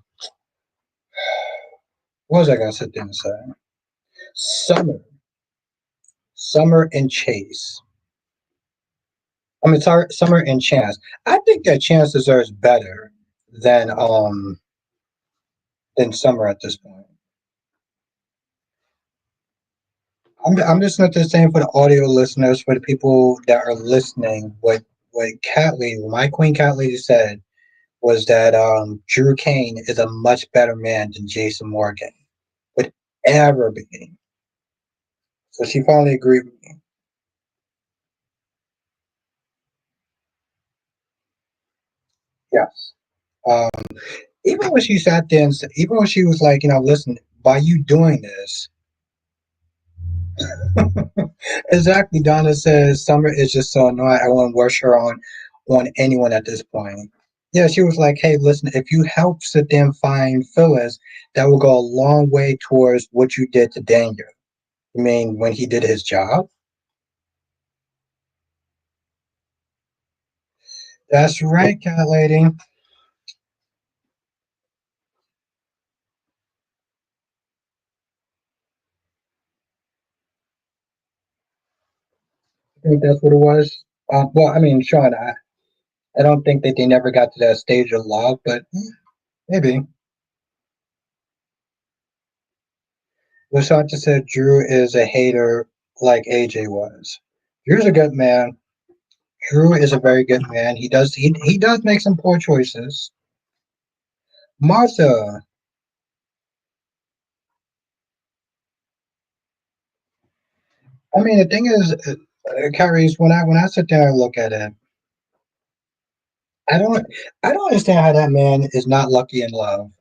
What was I gonna sit there and say? Summer, Summer and Chase. I mean, sorry, Summer and Chance. I think that Chance deserves better than um than Summer at this point. I'm just not just saying for the audio listeners, for the people that are listening. What Cat Lady, my Queen Cat Lady said was that Drew Kane is a much better man than Jason Morgan would ever be. So she finally agreed with me. Yes. Um, even when she sat there and even when she was like, listen, by you doing this, exactly. Donna says Summer is just so annoying. I won't wish her on anyone at this point. Yeah, she was like, hey, listen, if you help sit there and find Phyllis, that will go a long way towards what you did to Daniel. You mean when he did his job? That's right, cat lady. I think that's what it was. Well, I mean, Sean, I don't think that they never got to that stage of love, but maybe. Lashanti said Drew is a hater like AJ was. Drew's a good man. Drew is a very good man. He does make some poor choices. Martha, I mean, the thing is, Kyrie's when I sit there and look at it, I don't I don't understand how that man is not lucky in love.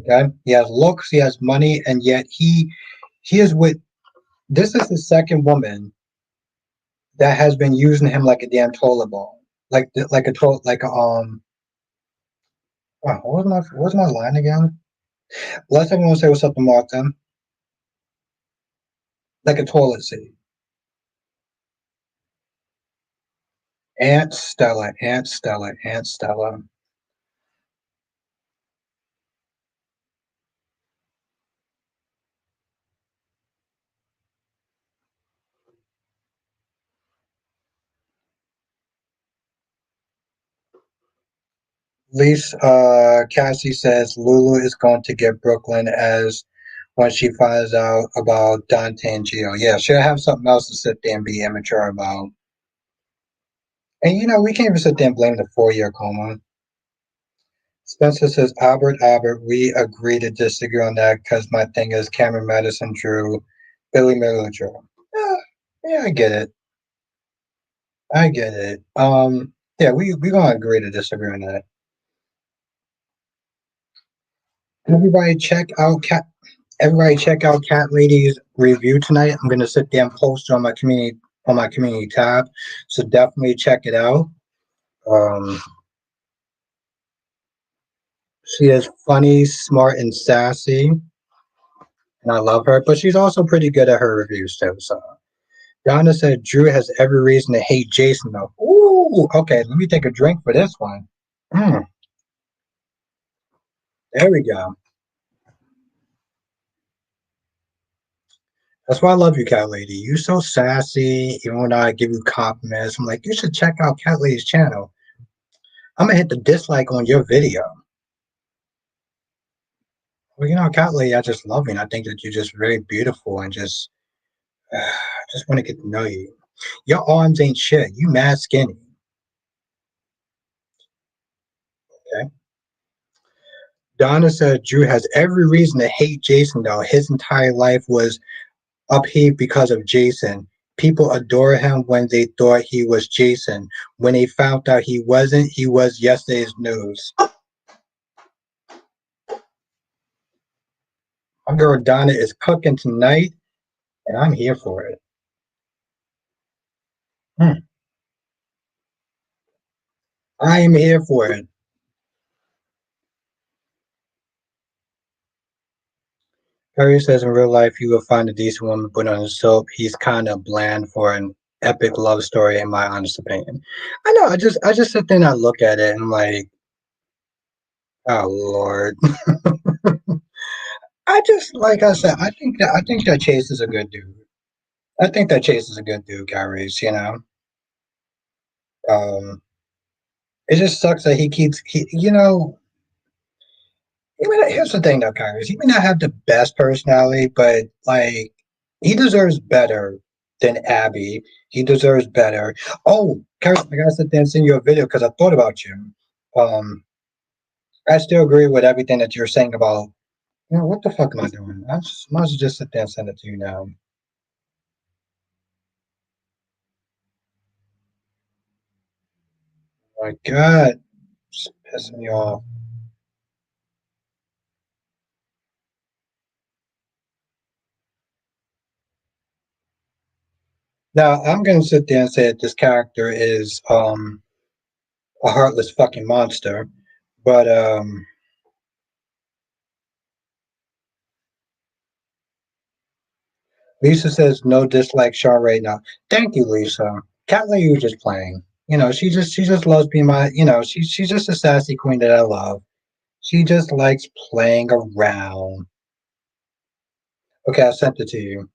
Okay, he has looks, he has money, and yet he is with. This is the second woman that has been using him like a damn toilet bowl, like a toilet, like a Wow, what was my line again? Last time I want to say what's up to Martin, like a toilet seat. Aunt Stella, Aunt Stella, Aunt Stella. At least Cassie says Lulu is going to get Brooklyn as when she finds out about Dante and Gio. Yeah, she'll have something else to sit there and be immature about. And we can't even sit there and blame the 4-year coma. Spencer says, Albert, we agree to disagree on that because my thing is Cameron Madison Drew, Billy Miller Drew. Yeah, yeah, I get it. I get it. Yeah, we gonna agree to disagree on that. Everybody check out Cat. Everybody check out Cat Lady's review tonight. I'm gonna sit there and post it on my community tab. So definitely check it out. Um, she is funny, smart, and sassy, and I love her. But she's also pretty good at her reviews too. So Donna said Drew has every reason to hate Jason though. Ooh, okay. Let me take a drink for this one. Mm, there we go. That's why I love you, Cat Lady. You're so sassy. Even when I give you compliments, I'm like, you should check out Cat Lady's channel. I'm gonna hit the dislike on your video. Well, Cat Lady, I just love you. And I think that you're just very beautiful and just want to get to know you. Your arms ain't shit. You mad skinny. Okay. Donna said Drew has every reason to hate Jason though. His entire life was upheaved because of Jason. People adore him when they thought he was Jason. When they found out he wasn't, he was yesterday's news. My girl Donna is cooking tonight, and I'm here for it. Hmm. I am here for it. Harry says in real life you will find a decent woman put on his soap. He's kind of bland for an epic love story, in my honest opinion. I know. I just sit there and I look at it and I'm like, oh Lord. I just like I said, I think that Chase is a good dude. I think that Chase is a good dude, Kyrie's, you know. Um, it just sucks that he keeps you know, here's the thing though, Kyrie's. He may not have the best personality, but like he deserves better than Abby. He deserves better. Oh, Kyrie, I gotta sit there and send you a video because I thought about you. Um, I still agree with everything that you're saying about what the fuck am I doing? I just might as well just sit there and send it to you now. My God, it's pissing me off. Now I'm gonna sit there and say that this character is a heartless fucking monster. But Lisa says no dislike Sean right now. Thank you, Lisa. Cat Lady was just playing. She just loves being my she's just a sassy queen that I love. She just likes playing around. Okay, I sent it to you.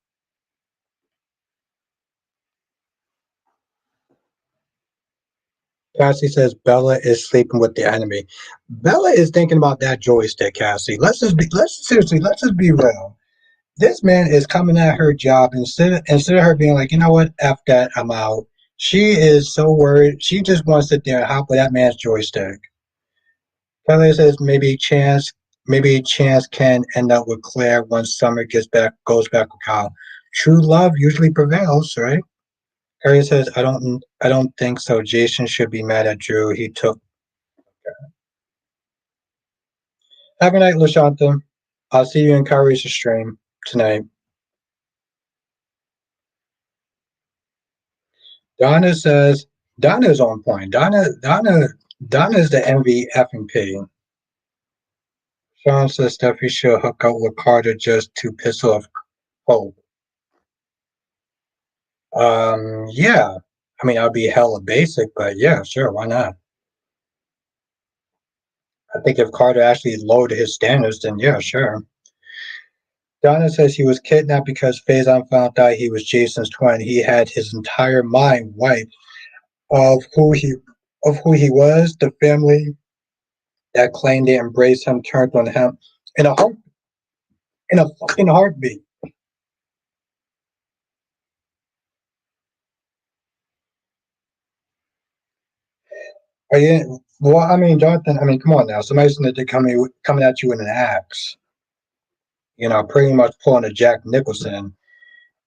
Cassie says Bella is sleeping with the enemy. Bella is thinking about that joystick, Cassie. Let's just be real. This man is coming at her job instead of her being like, you know what, F that, I'm out. She is so worried. She just wants to sit there and hop with that man's joystick. Kelly says maybe Chance can end up with Claire once Summer goes back with Kyle. True love usually prevails, right? Harry says, I don't think so. Jason should be mad at Drew. He took Have a night, Lashanta. I'll see you in Kyrie's stream tonight. Donna says Donna's on point. Donna's the MV effing P. Sean says Steffi should hook up with Carter just to piss off Hope. Yeah. I mean, I'll be hella basic, but yeah, sure, why not? I think if Carter actually lowered his standards, then yeah, sure. Donna says he was kidnapped because Faison found out he was Jason's twin. He had his entire mind wiped of who he was. The family that claimed they embraced him turned on him in a heart in a fucking heartbeat. Are you? Well, I mean, Jonathan. I mean, come on now. Somebody's going to coming at you with an axe. Pretty much pulling a Jack Nicholson.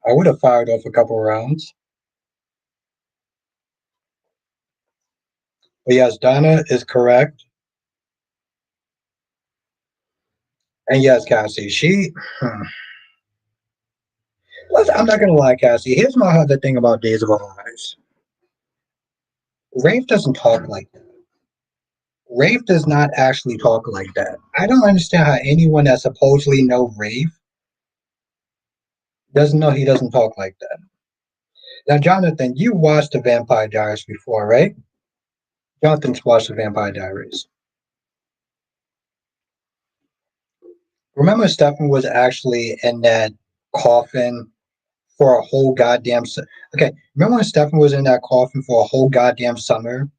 I would have fired off a couple rounds. But yes, Donna is correct. And yes, Cassie, I'm not gonna lie, Cassie. Here's my other thing about Days of Our Lives. Rafe doesn't talk like that. Rafe does not actually talk like that. I don't understand how anyone that supposedly know Rafe doesn't know he doesn't talk like that. Now, Jonathan, you watched the Vampire Diaries before, right? Jonathan's watched the Vampire Diaries. Remember, Stefan was actually in that coffin for a whole goddamn. Okay, remember when Stefan was in that coffin for a whole goddamn summer,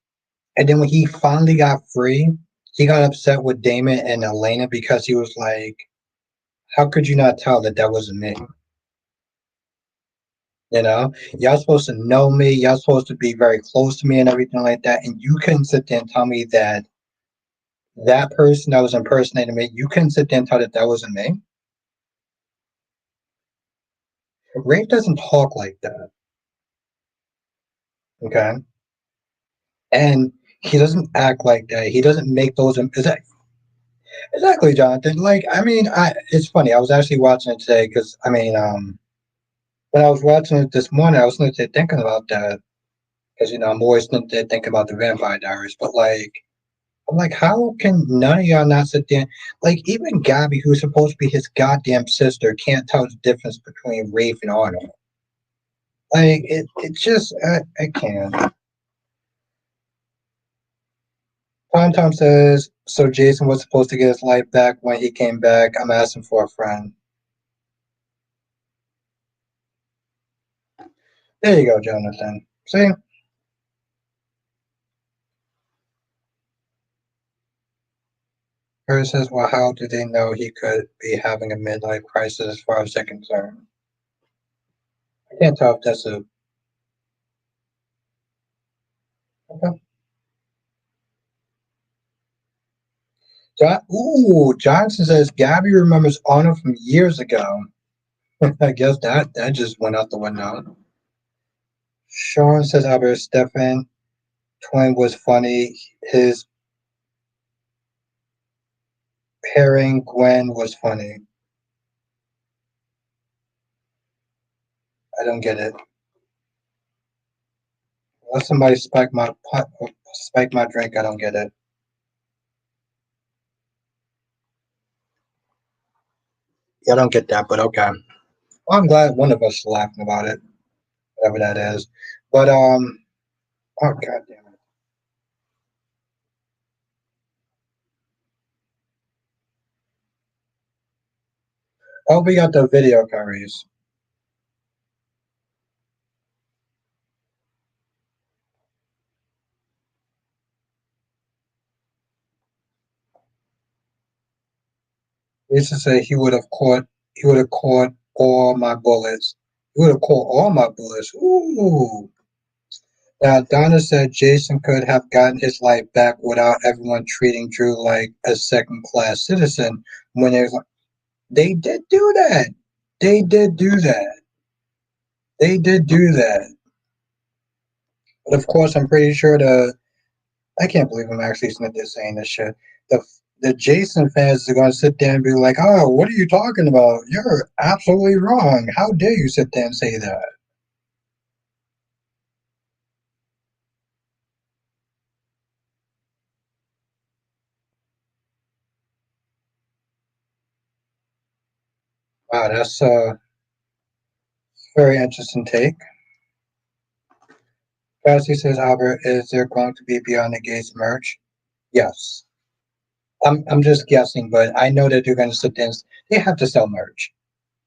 and then when he finally got free, he got upset with Damon and Elena because he was like, "How could you not tell that that wasn't me?" Y'all supposed to know me. Y'all supposed to be very close to me and everything like that, and you couldn't sit there and tell me that that person that was impersonating me. You couldn't sit there and tell that wasn't me. Rafe doesn't talk like that. Okay, and he doesn't act like that. He doesn't make those. Exactly, Jonathan. Like, I mean, it's funny. I was actually watching it today because when I was watching it this morning, I was thinking about that because I'm always thinking about the Vampire Diaries. But like, I'm like, how can none of y'all not sit there? Like, even Gabby, who's supposed to be his goddamn sister, can't tell the difference between Rafe and Arnold. Like, it just, I can't. Tom says, so Jason was supposed to get his life back when he came back. I'm asking for a friend. There you go, Jonathan. See? Harry says, well, how do they know he could be having a midlife crisis as far as they're concerned? I can't tell if that's a. Okay. Johnson says Gabby remembers Arnold from years ago. I guess that just went out the window. Sean says Albert Stefan twin was funny. His pairing Gwen was funny. I don't get it. Let somebody spike my drink. I don't get it. Yeah, I don't get that, but okay. Well, I'm glad one of us is laughing about it, whatever that is. But oh god damn it. Oh, we got the video carries. He used to say he would have caught all my bullets. He would have caught all my bullets. Ooh. Now Donna said Jason could have gotten his life back without everyone treating Drew like a second class citizen when they did do that. They did do that. They did do that. But of course I'm pretty sure I can't believe I'm actually sitting there saying this shit. The Jason fans are going to sit there and be like, "Oh, what are you talking about? You're absolutely wrong. How dare you sit there and say that?" Wow, that's a very interesting take. Cassie says, "Albert, is there going to be Beyond the Gates merch?" Yes. I'm just guessing, but I know that they're going to sit there. They have to sell merch.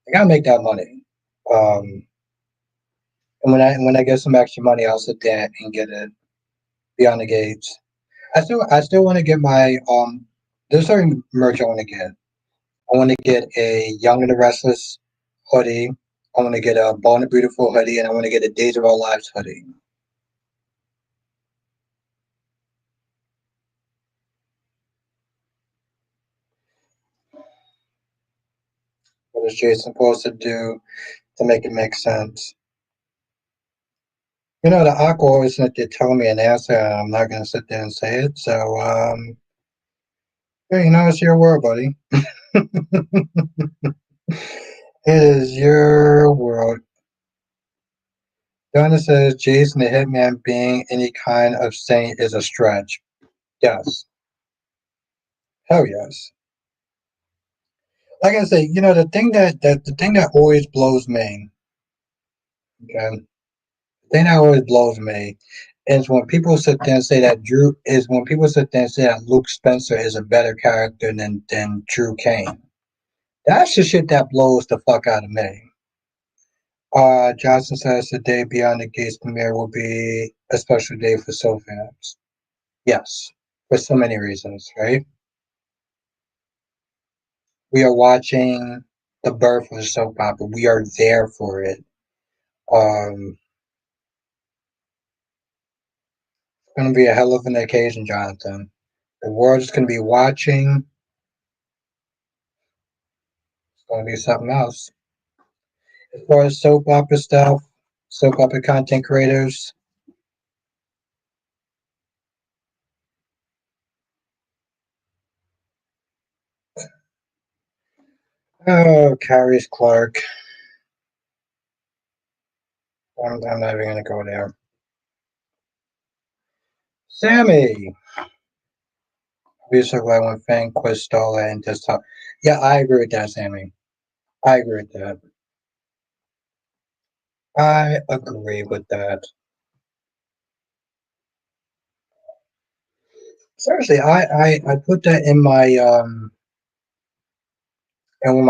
They got to make that money. Um, and when I get some extra money, I'll sit there and get it Beyond the Gates. I still want to get my there's certain merch I want to get. I want to get a Young and the Restless hoodie. I want to get a Born and Beautiful hoodie, and I want to get a Days of Our Lives hoodie. What is Jason supposed to do to make it make sense? The aqua always sit there telling me an answer, and I'm not going to sit there and say it. So, yeah, it's your world, buddy. It is your world. Donna says Jason the Hitman being any kind of saint is a stretch. Yes. Hell yes. Like I say, the thing that always blows me, okay, the thing that always blows me is when people sit there and say that when people sit there and say that Luke Spencer is a better character than Drew Kane. That's the shit that blows the fuck out of me. Johnson says the day Beyond the Gates premiere will be a special day for soul fans. Yes, for so many reasons, right? We are watching the birth of the soap opera. We are there for it. Um, it's going to be a hell of an occasion, Jonathan. The world is going to be watching. It's going to be something else. As far as soap opera stuff, soap opera content creators, Oh, Carius Clark. I'm not even gonna go there. Sammy. We so glad when Fang quit Starlight and just talk. Yeah, I agree with that, Sammy. I agree with that. I agree with that. Seriously, I put that in my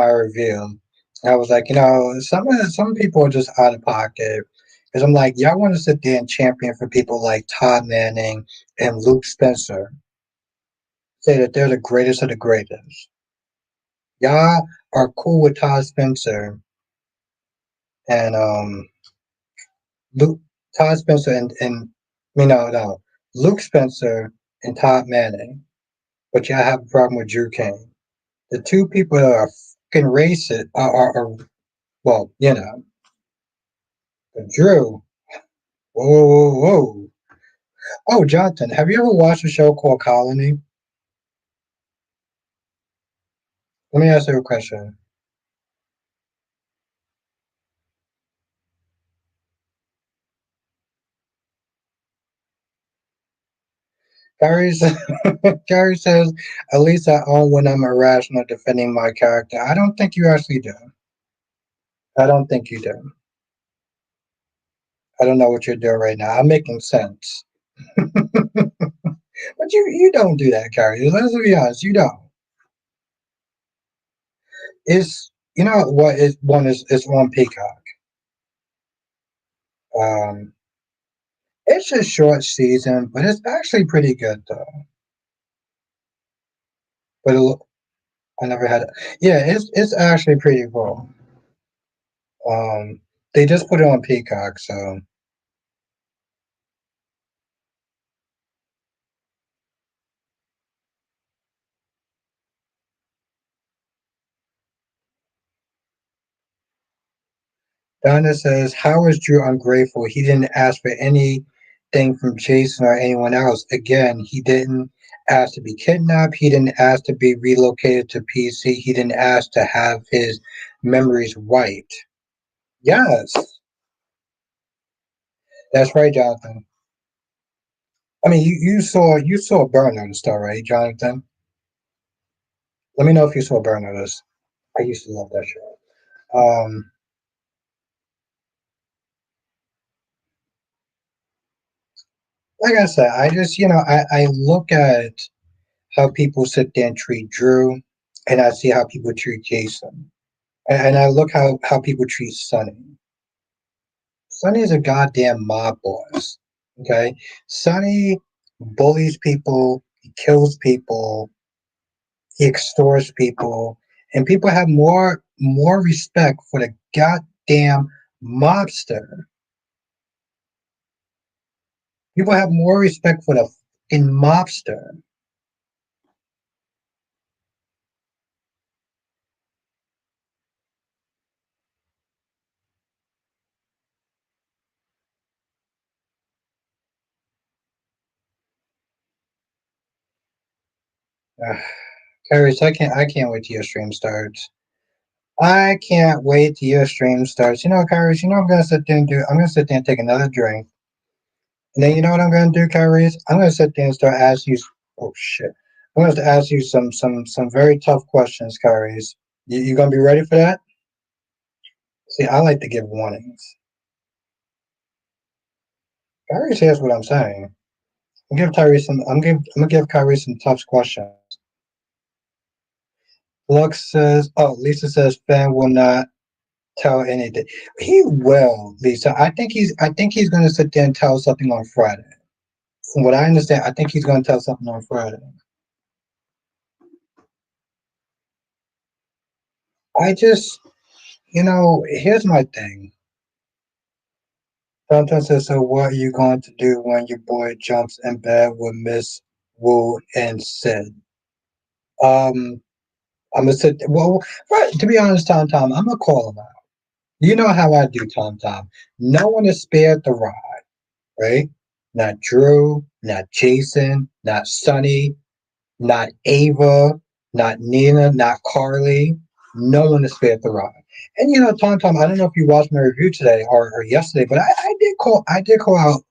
review. I was like, some people are just out of pocket. Because I'm like, y'all want to sit there and champion for people like Todd Manning and Luke Spencer, say that they're the greatest of the greatest. Y'all are cool with Todd Spencer and Luke Todd Spencer and no, Luke Spencer and Todd Manning, but y'all have a problem with Drew King. The two people that are fucking racist are well, Drew. Whoa, whoa, whoa. Oh, Jonathan, have you ever watched a show called Colony? Let me ask you a question. Gary, Gary says, at least I own when I'm irrational defending my character. I don't think you actually do. I don't think you do. I don't know what you're doing right now. I'm making sense. But you don't do that, Gary. Let's be honest, you don't. It's you know what is one is it's on Peacock. Um, it's a short season, but it's actually pretty good though. But I never had it. Yeah, it's actually pretty cool. Um, they just put it on Peacock, so Donna says, how is Drew ungrateful? He didn't ask for anything from Jason or anyone else. Again, he didn't ask to be kidnapped. He didn't ask to be relocated to PC. He didn't ask to have his memories wiped. Yes, that's right, Jonathan. I mean, you saw Burn Notice, though, right, Jonathan? Let me know if you saw Burn Notice. I used to love that show. Like I said, I just I look at how people sit there and treat Drew, and I see how people treat Jason, and I look how people treat Sonny. Sonny is a goddamn mob boss. Okay, Sonny bullies people, he kills people, he extorts people, and people have more respect for the goddamn mobster. People have more respect for the fucking mobster. Cyrus, I can't wait till your stream starts. I can't wait till your stream starts. Kyrus, I'm gonna sit there and take another drink. And then you know what I'm gonna do, Kyrus? I'm gonna sit there and start asking you oh shit. I'm gonna ask you some very tough questions, Kyrus. You gonna be ready for that? See, I like to give warnings. Kyrus hears what I'm saying. I'm gonna give Kyrus some tough questions. Lux says Lisa says fan will not tell anything. He will, Lisa. I think he's gonna sit there and tell something on Friday. From what I understand, I think he's gonna tell something on Friday. I just here's my thing. Sometimes says, so what are you going to do when your boy jumps in bed with Miss Wu and Sid? Um, I'm gonna sit well, right, to be honest, Tom, I'm gonna call him out. You know how I do, Tom. No one is spared the rod, right? Not Drew, not Jason, not Sonny, not Ava, not Nina, not Carly. No one is spared the rod. And Tom, I don't know if you watched my review today or yesterday, but I did call out.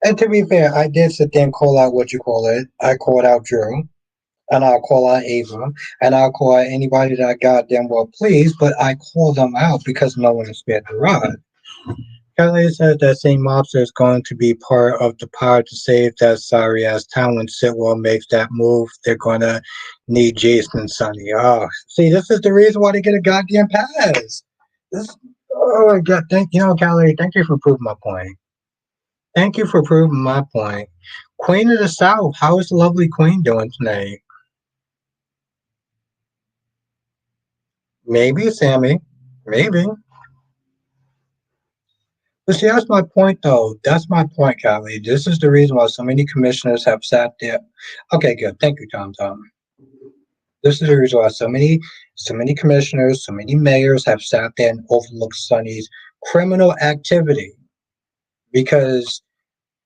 And to be fair, I did sit there and call out what you call it. I called out Drew, and I'll call out Ava, and I'll call out anybody that I goddamn well please. But I call them out because no one is spared the rod. Kelly says that Saint Mobster is going to be part of the power to save that sorry ass town when Sitwell makes that move. They're gonna need Jason and Sonny. Oh, see, this is the reason why they get a goddamn pass. This, oh my god, Kelly, thank you for proving my point. Thank you for proving my point. Queen of the South, how is the lovely Queen doing tonight? Maybe, Sammy. Maybe. But see, that's my point, though. That's my point, Callie. This is the reason why so many commissioners have sat there. Okay, good. Thank you, Tom Tom. This is the reason why so many commissioners, so many mayors have sat there and overlooked Sonny's criminal activity. Because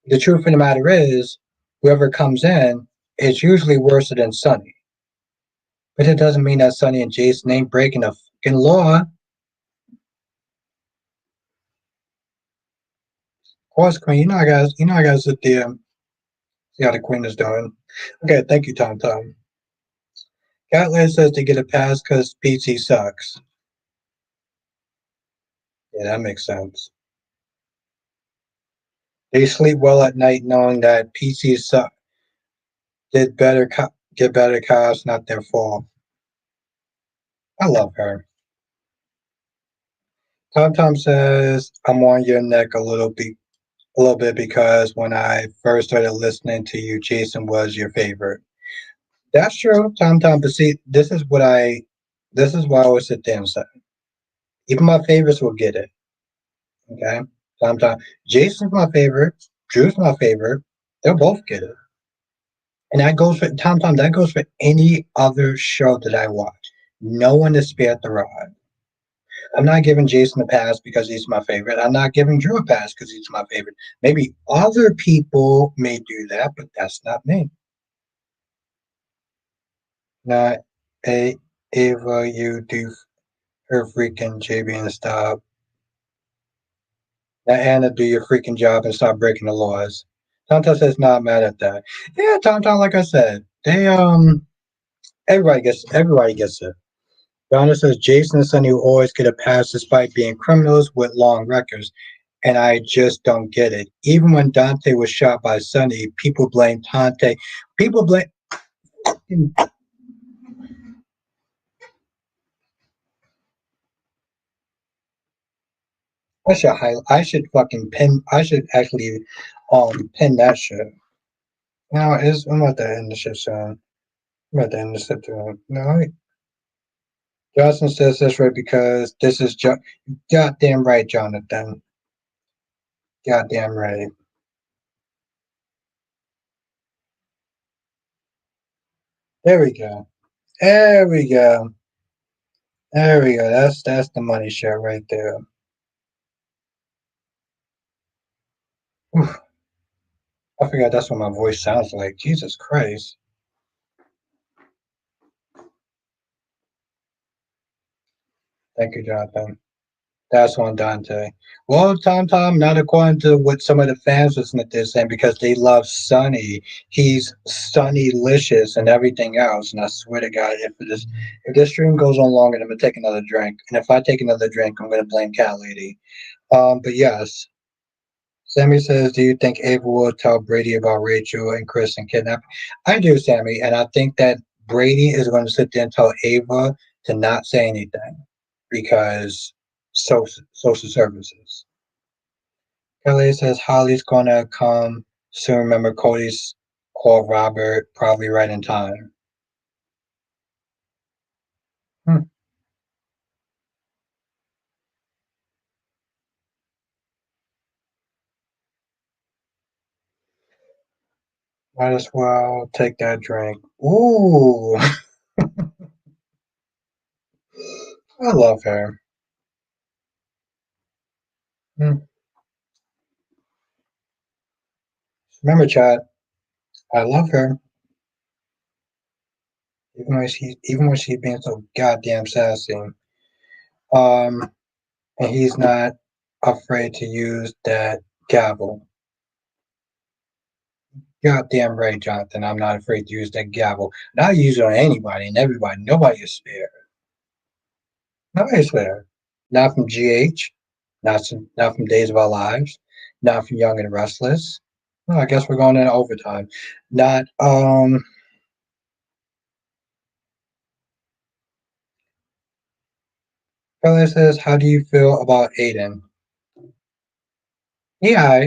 the truth of the matter is, whoever comes in is usually worse than Sonny. But it doesn't mean that Sonny and Jason ain't breaking a fucking law. Of course, Queen. You know I gotta sit there and see how the Queen is doing. Okay, thank you, Tom Tom. Gatland says they get a pass because PC sucks. Yeah, that makes sense. They sleep well at night knowing that PC suck get better cause not their fault. I love her. Tom Tom says I'm on your neck a little bit because when I first started listening to you, Jason was your favorite. That's true, Tom Tom. But see, this is why I always sit there and say, even my favorites will get it. Okay, Tom Tom. Jason's my favorite. Drew's my favorite. They'll both get it. And that goes for Tom Tom, that goes for any other show that I watch. No one is spared the rod. I'm not giving Jason a pass because he's my favorite. I'm not giving Drew a pass because he's my favorite. Maybe other people may do that, but that's not me. Not a Ava, you do her freaking JB and stop. Now Anna, do your freaking job and stop breaking the laws. Tom Tom says not mad at that. Yeah, Tom Tom, like I said, they everybody gets it. Donna says Jason and Sonny will always get a pass despite being criminals with long records. And I just don't get it. Even when Dante was shot by Sonny, people blame Dante. People blame. I should fucking pin. I should actually pin that shit. No, I'm about to end the shit soon. I'm about to end the shit soon. No, Johnson says this right because this is goddamn right, Jonathan. Goddamn right. There we go. There we go. There we go. That's the money shot right there. Oof, I forgot that's what my voice sounds like. Jesus Christ. Thank you, Jonathan. That's on Dante. Well, Tom Tom, not according to what some of the fans was saying because they love Sonny. He's Sunnylicious and everything else. And I swear to God, if this stream goes on longer, I'm gonna take another drink. And if I take another drink, I'm gonna blame Cat Lady. But yes, Sammy says, "Do you think Ava will tell Brady about Rachel and Chris and kidnapping?" I do, Sammy, and I think that Brady is going to sit there and tell Ava to not say anything because social services. Kelly says Holly's gonna come soon. Remember, Cody's called Robert probably right in time. Hmm. Might as well take that drink. Ooh, I love her. Hmm. Remember, chat. I love her. even when she's being so goddamn sassy. Um, and he's not afraid to use that gavel. Goddamn right, Jonathan. I'm not afraid to use that gavel. And I use it on anybody and everybody. Nobody is spared. Nobody's spared. Not from GH. Not from Days of Our Lives. Not from Young and Restless. Well, I guess we're going into overtime. Not Kelly says, how do you feel about Aiden? Yeah,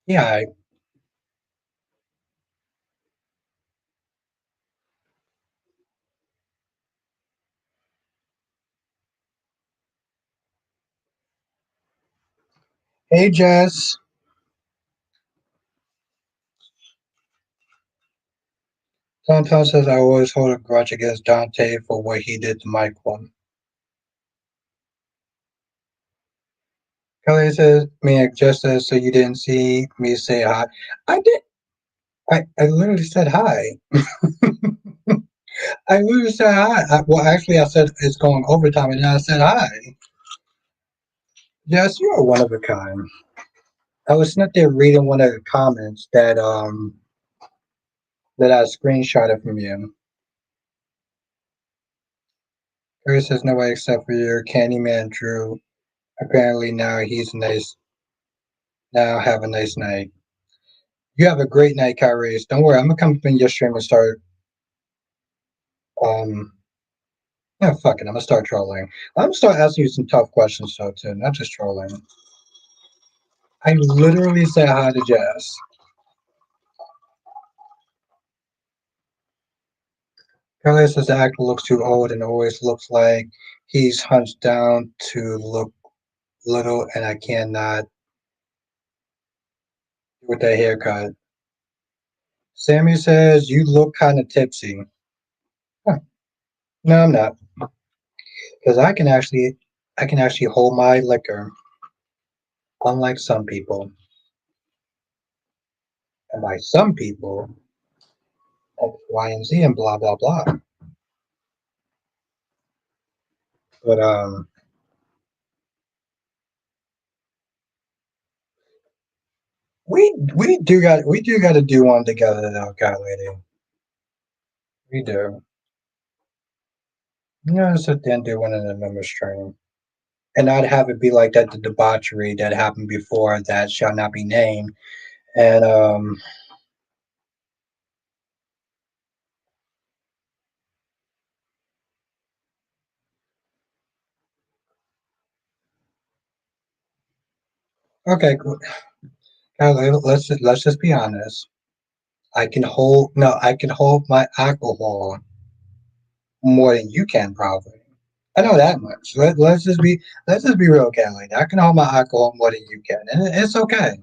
yeah. Hey Jess. Downtown says I always hold a grudge against Dante for what he did to Michael. Kelly says, me just says, so you didn't see me say hi. I did. I literally said hi. I literally said hi. Well, actually, I said it's going overtime, and then I said hi. Jess, you are one of a kind. I was sitting there reading one of the comments that I screenshotted from you. Kelly says nobody except for your Candyman Drew. Apparently now he's nice. Now have a nice night. You have a great night, Kyrie. Don't worry, I'm gonna come up in your stream and start. Um, yeah, fuck it. I'm gonna start trolling. I'm gonna start asking you some tough questions, though, too. Not just trolling. I literally said hi to Jess. Kylie says the actor looks too old and always looks like he's hunched down to look little, and I cannot with that haircut. Sammy says you look kind of tipsy. Huh. No, I'm not, because I can actually hold my liquor, unlike some people. And by some people, X, Y, and Z, and blah blah blah. But we do got to do one together though, guy lady. We do. You know, sit there and do one in the members training, and not have it be like that the debauchery that happened before that shall not be named. And okay, cool. Guy lady, let's just be honest. I can hold my alcohol more than you can probably. I know that much. Let's just be real, Kelly. I can hold my alcohol more than you can, and it's okay.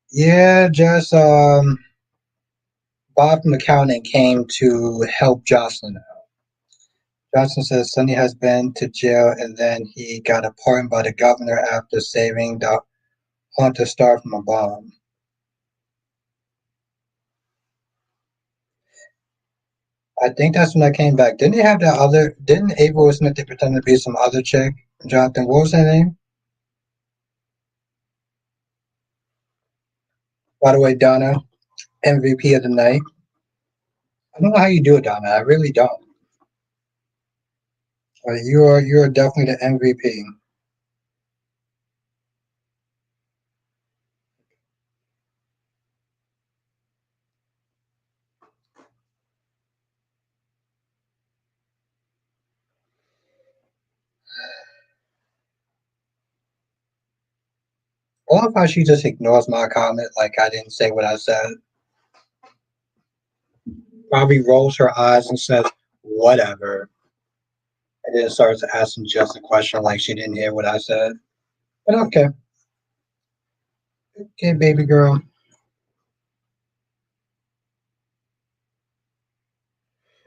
Yeah, just Bob from accounting came to help Josslyn out. Johnson says Sonny has been to jail and then he got a pardon by the governor after saving the haunted star from a bomb. I think that's when I came back. Didn't they have that other? Didn't Ava Smith they pretend to be some other chick? Jonathan, what was her name? By the way, Donna, MVP of the night. I don't know how you do it, Donna. I really don't. You are definitely the MVP. I love how she just ignores my comment like I didn't say what I said. Probably rolls her eyes and says, whatever. And then starts asking just a question like she didn't hear what I said. But okay. Okay, baby girl.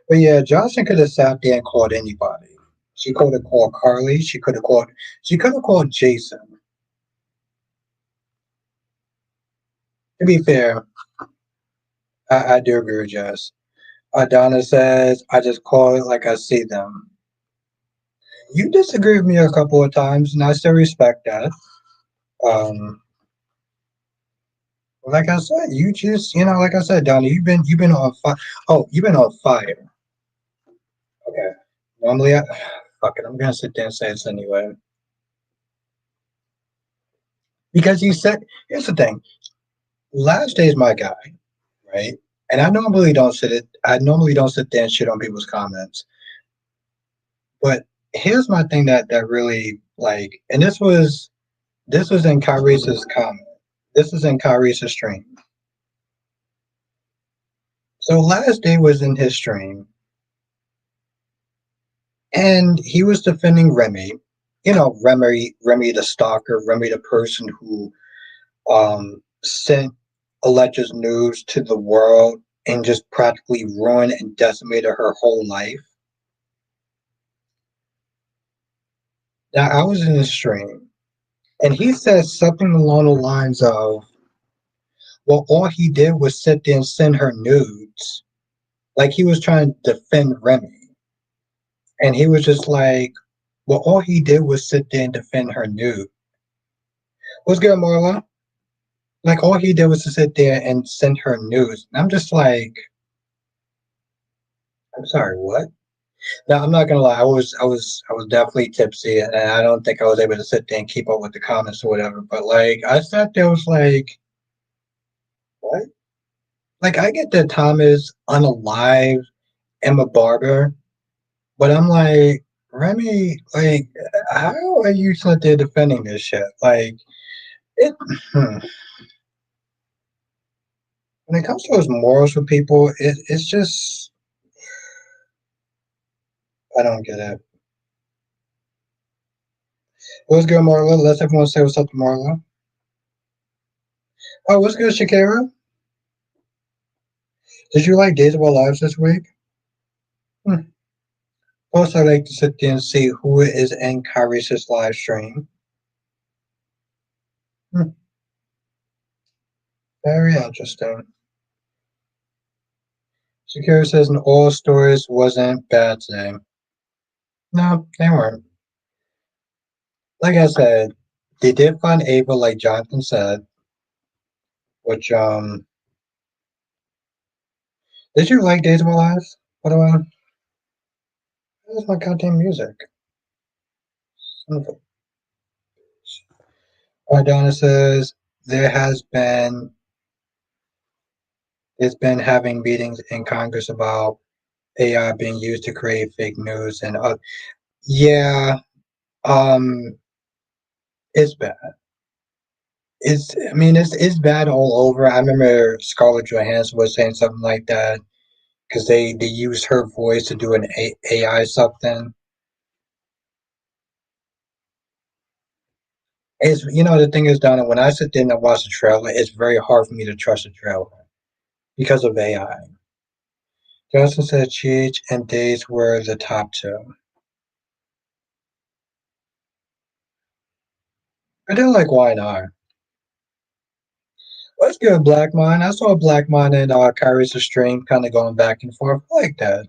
But yeah, Johnson could have sat there and called anybody. She could have called Carly. She could have called Jason. To be fair, I do agree with Jess. Donna says, I just call it like I see them. You disagree with me a couple of times, and I still respect that. Um, like I said, you just, like I said, Donna, you've been on fire. Oh, you've been on fire. Okay. Normally, fuck it, I'm gonna sit there and say this anyway. Because you said, here's the thing. Last Day's my guy, right? And I normally don't sit there and shit on people's comments. But here's my thing that really like, and this was in Kyrise's comment. This is in Kyrise's stream. So Last Day was in his stream, and he was defending Remy. Remy the stalker, Remy the person who sent alleged news to the world and just practically ruined and decimated her whole life. Now I was in the stream, and he said something along the lines of, "Well, all he did was sit there and send her nudes." Like he was trying to defend Remy, and he was just like, "Well, all he did was sit there and defend her nude." What's good, Marla? Like all he did was to sit there and send her nudes. And I'm just like, I'm sorry, what? Now I'm not gonna lie, I was definitely tipsy, and I don't think I was able to sit there and keep up with the comments or whatever. But like I sat there, was like, what? Like I get that Tom is unalive and a barber, but I'm like, Remy, like, how are you sitting there defending this shit? Like it. When it comes to his morals for people, it's just I don't get it. What's good, Marla? Let's everyone say what's up to Marla. Oh, what's good, Shakira? Did you like Days of Our Lives this week? Hmm. Plus, I like to sit there and see who is in Kyrie's live stream. Hmm. Very interesting. Shakira says in all stories wasn't bad today. No, they weren't. Like I said, they did find Ava, like Jonathan said, which did you like Days of Our Lives? What do I? Where's my goddamn music? Son of a- Donna says there has been it's been having meetings in Congress about AI being used to create fake news and yeah, um, it's bad. It's bad all over. I remember Scarlett Johansson was saying something like that because they use her voice to do an AI something. It's the thing is, Donna, when I sit there and I watch the trailer, it's very hard for me to trust the trailer because of AI. Justin said GH and Days were the top two. I didn't like Y&R. What's good, Black Mine? I saw Black Mine and Kyrie's stream kind of going back and forth. I like that.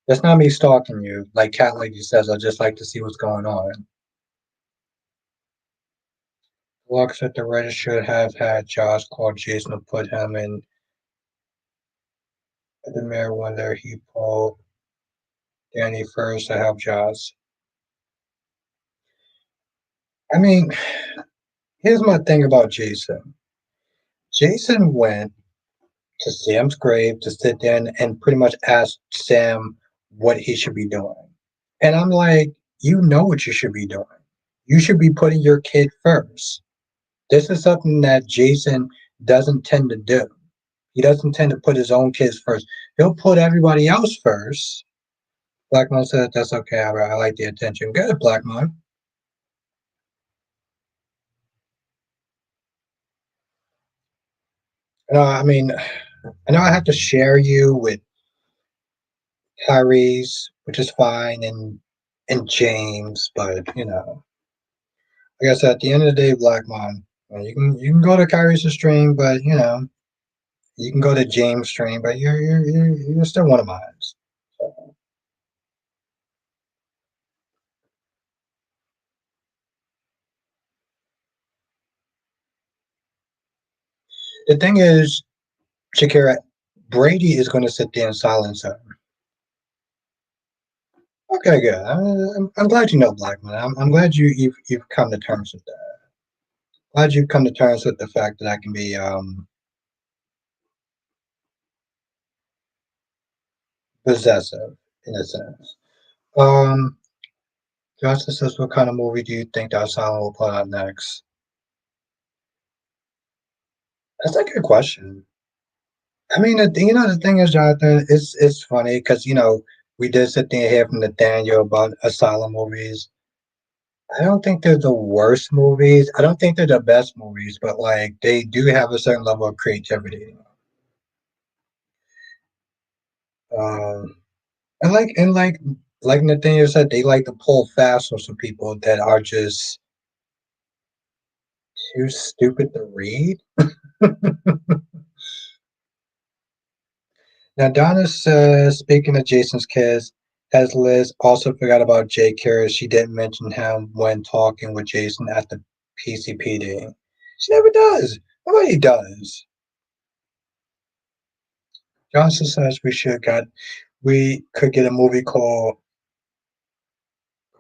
That's not me stalking you. Like Cat Lady says, I just like to see what's going on. Locks at the Reddit should have had Josh call Jason to put him in the mirror whether he pulled Danny first to help Josh. I mean, here's my thing about Jason. Jason went to Sam's grave to sit there and pretty much ask Sam what he should be doing. And I'm like, you know what you should be doing. You should be putting your kid first. This is something that Jason doesn't tend to do. He doesn't tend to put his own kids first. He'll put everybody else first. Black Mom said, that's okay. I like the attention. Good, Black Mom. I mean, I know I have to share you with Tyrese, which is fine, and James, but like I said, at the end of the day, Black Mom, You can go to Cyrus' stream, but you can go to James' stream, but you're still one of mine. So, the thing is, Shakira, Brady is going to sit there and silence her. Okay, good. I'm glad you know Blackman. I'm glad you've come to terms with that. Glad you've come to terms with the fact that I can be possessive in a sense. Um, Justice says, what kind of movie do you think that Silent will put out next? That's a good question. I mean, the thing is, Jonathan, it's funny because we did sit there and hear from Nathaniel about asylum movies. I don't think they're the worst movies. I don't think they're the best movies, but like they do have a certain level of creativity. Um, and like Nathaniel said, they like to pull fast on some people that are just too stupid to read. Now, Donna says, speaking of Jason's kids, has Liz also forgot about Jay Curious? She didn't mention him when talking with Jason at the PCPD. She never does. Nobody does. Johnson says we could get a movie called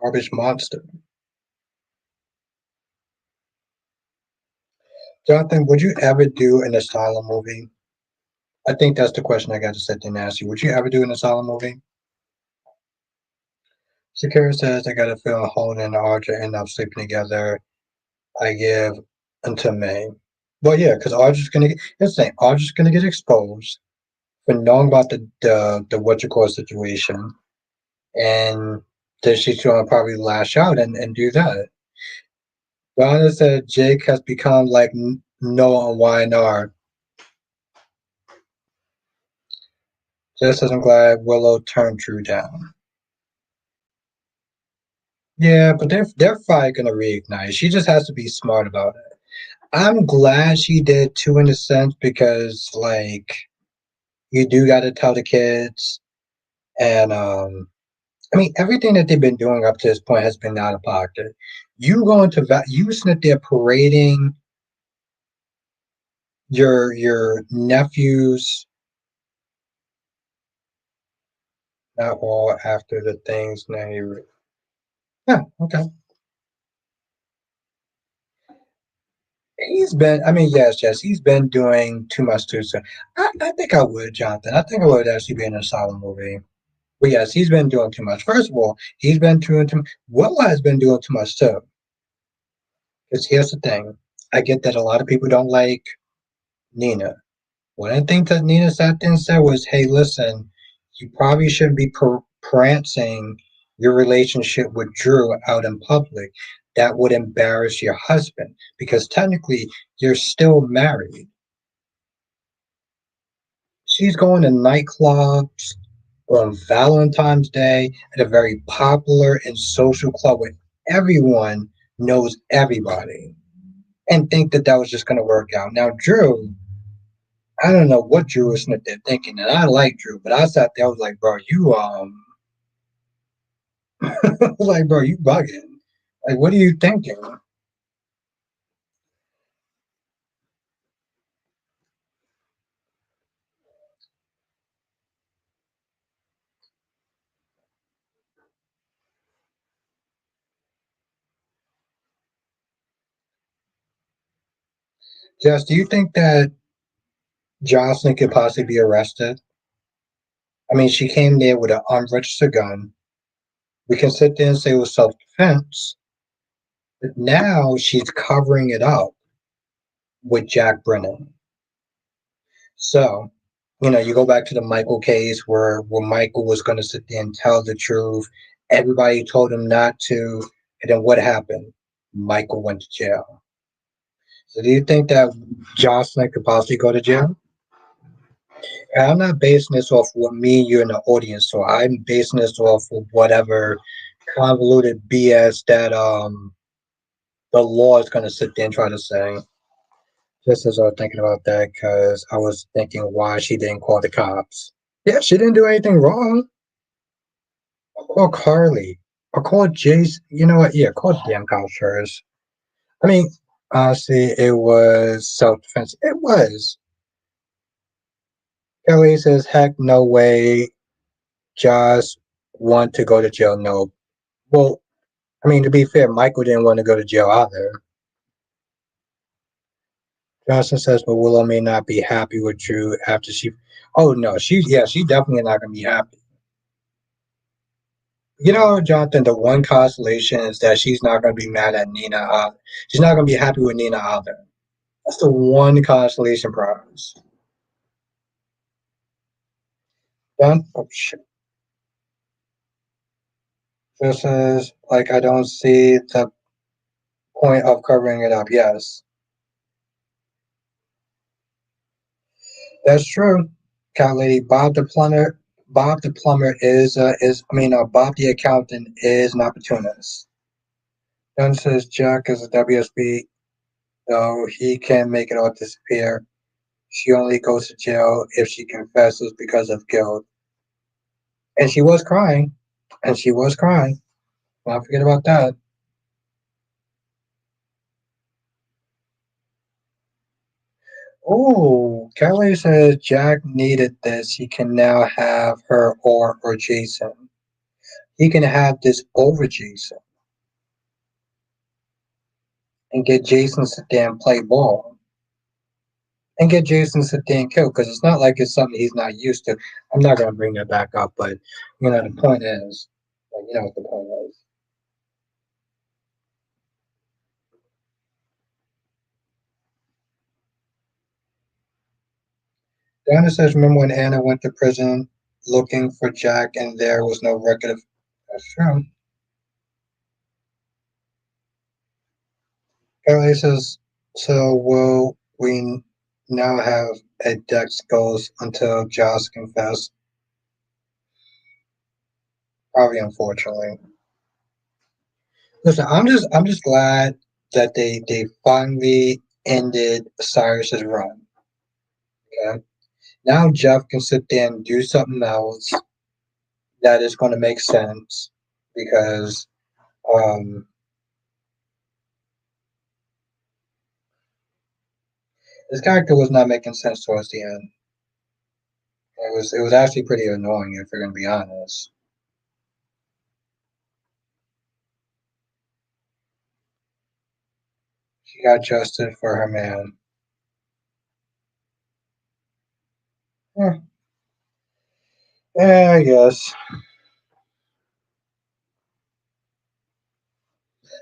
Garbage Monster. Jonathan, would you ever do an asylum movie? I think that's the question I got to sit there and ask you. Would you ever do an asylum movie? Shakira says I got a feeling Holden and Audra end up sleeping together. I give until May. Well, yeah, because Audra's gonna get. Here's the thing: Audra's gonna get exposed for knowing about the what you call situation, and then she's gonna probably lash out and do that. Donna said Jake has become like Noah and YNR. Just as I'm glad Willow turned Drew down. Yeah, but they're probably gonna reignite. She just has to be smart about it. I'm glad she did too, in a sense, because like you do got to tell the kids, and I mean everything that they've been doing up to this point has been out of pocket. You going to you sitting there parading your nephews, not all after the things now you. Yeah, okay. He's been, I mean, yes, he's been doing too much too. So I think I would, Jonathan. I think I would actually be in a solid movie. But yes, he's been doing too much. First of all, he's been doing too much. Willow has been doing too much too. Because here's the thing. I get that a lot of people don't like Nina. One of the things that Nina sat there and said was, hey, listen, you probably shouldn't be prancing your relationship with Drew out in public. That would embarrass your husband because technically you're still married. She's going to nightclubs on Valentine's Day at a very popular and social club where everyone knows everybody and think that that was just going to work out. Now, Drew, I don't know what Drew was sitting there thinking, and I like Drew, but I sat there, I was like, bro, like, bro, you bugging. Like, what are you thinking? Jess, do you think that Josslyn could possibly be arrested? I mean, she came there with an unregistered gun. We can sit there and say it was self defense, but now she's covering it up with Jack Brennan. So, you go back to the Michael case where Michael was going to sit there and tell the truth. Everybody told him not to. And then what happened? Michael went to jail. So, do you think that Jocelyn could possibly go to jail? And I'm not basing this off what me, you, and the audience saw. I'm basing this off of whatever convoluted BS that the law is going to sit there and try to say. Just as I was thinking about that, because I was thinking why she didn't call the cops. Yeah, she didn't do anything wrong. I'll call Carly. I'll call Jace. You know what? Yeah, call the damn cops first. I mean, honestly, it was self defense. It was. Kelly says, heck no way. Josh want to go to jail. No. Well, I mean, to be fair, Michael didn't want to go to jail either. Johnson says, but Willow may not be happy with Drew after she. Oh no, she's definitely not gonna be happy. You know, Jonathan, the one consolation is that she's not gonna be mad at Nina. She's not gonna be happy with Nina either. That's the one consolation prize. Done. Oh shit. Just says, like, I don't see the point of covering it up. Yes, that's true. Cat lady, Bob the plumber Bob the accountant is an opportunist. Dunn says Jack is a WSB, though he can make it all disappear. She only goes to jail if she confesses because of guilt. And she was crying. And she was crying. Don't forget about that. Oh, Kelly says Jack needed this. He can now have her or Jason. He can have this over Jason and get Jason to sit there and play ball and get Jason to sit there and kill because it's not like it's something he's not used to. I'm not going to bring that back up, but the point is, you know what the point is. Donna says, remember when Anna went to prison looking for Jack and there was no record of. That's true. Kelly says, so will we now have a Dex goes until Josh confessed? Probably, unfortunately. Listen, I'm just glad that they finally ended Cyrus's run. Okay, now Jeff can sit there and do something else that is going to make sense because um his character was not making sense towards the end. It was actually pretty annoying if you're going to be honest. She got justice for her man. Yeah, yeah, I guess.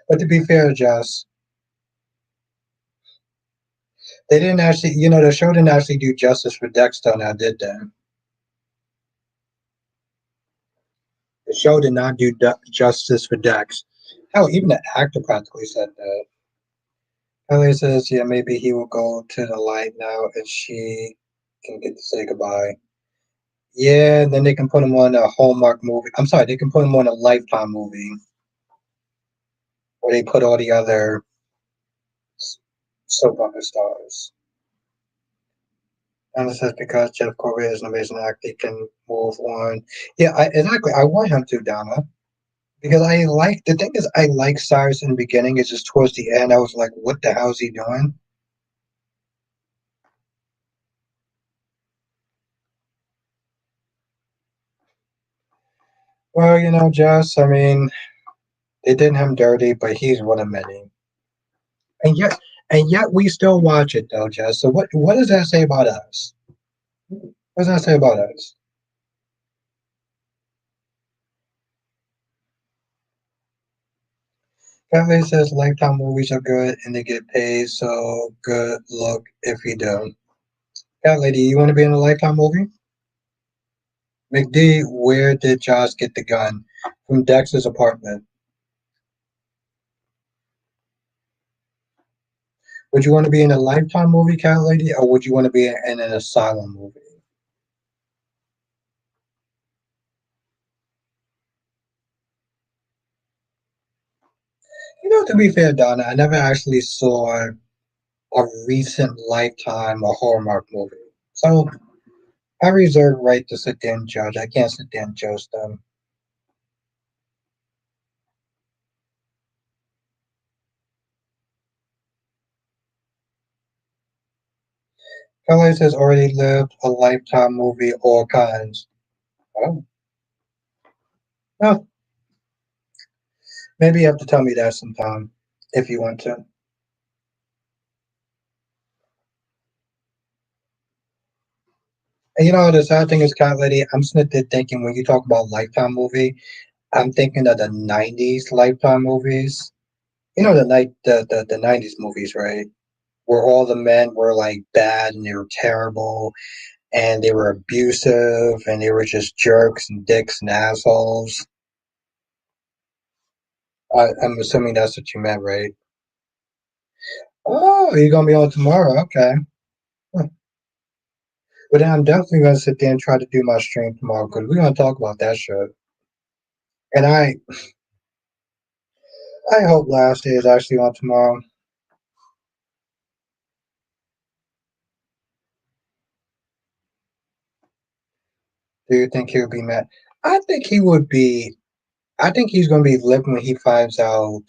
But to be fair, Jess, they didn't actually, the show didn't actually do justice for Dexter now, did they? The show did not do justice for Dex. Hell, even the actor practically said that. Ellie says, yeah, maybe he will go to the light now and she can get to say goodbye. Yeah, then they can put him on a Hallmark movie. I'm sorry, they can put him on a Lifetime movie where they put all the other soap opera stars. And it says because Jeff Corey is an amazing actor, he can move on. Yeah, exactly. I want him to, Donna. Because the thing is, I like Cyrus in the beginning. It's just towards the end, I was like, what the hell is he doing? Well, Jess, I mean, they did him dirty, but he's one of many. And yet we still watch it though, Jess. So what does that say about us? What does that say about us? Cafe says Lifetime movies are good and they get paid, so good luck if you do. Cat lady, you want to be in a Lifetime movie? McD, where did Josh get the gun? From Dex's apartment. Would you want to be in a Lifetime movie, Cat lady, or would you want to be in an Asylum movie? To be fair, Donna, I never actually saw a recent Lifetime or Hallmark movie. So I reserve right to sit there and judge. I can't sit there and judge them. Felix has already lived a Lifetime movie, all kinds. Oh, well, maybe you have to tell me that sometime if you want to. And the sad thing is, Cat Lady, I'm sitting there thinking when you talk about Lifetime movie, I'm thinking of the '90s Lifetime movies. The '90s movies, right? Where all the men were like bad and they were terrible and they were abusive and they were just jerks and dicks and assholes. I'm assuming that's what you meant, right? Oh, you're gonna be on tomorrow? Okay. Huh. But then I'm definitely gonna sit there and try to do my stream tomorrow because we're gonna talk about that shit. And I hope last day is actually on tomorrow. Do you think he'll be mad? I think he would be. I think he's gonna be living when he finds out.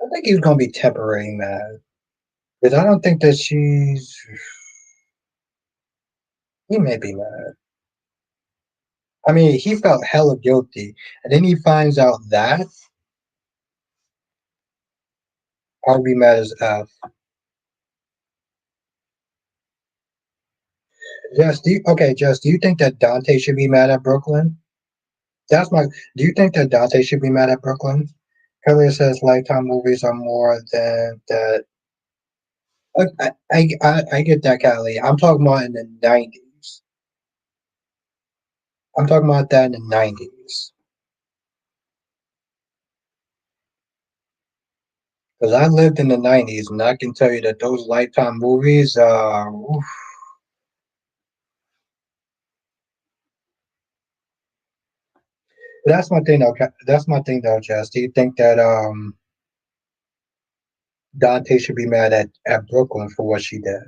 I think he's gonna be temporary mad. Because I don't think that she's. He may be mad. I mean, he felt hella guilty, and then he finds out that I'll be mad as F. Jess, do you think that Dante should be mad at Brooklyn? That's my. Do you think that Dante should be mad at Brooklyn? Kelly says Lifetime movies are more than that. I get that, Kelly. I'm talking about in the '90s. I'm talking about that in the '90s because I lived in the '90s, and I can tell you that those Lifetime movies. Oof. That's my thing, though. That's my thing, though, Jess. Do you think that Dante should be mad at Brooklyn for what she did?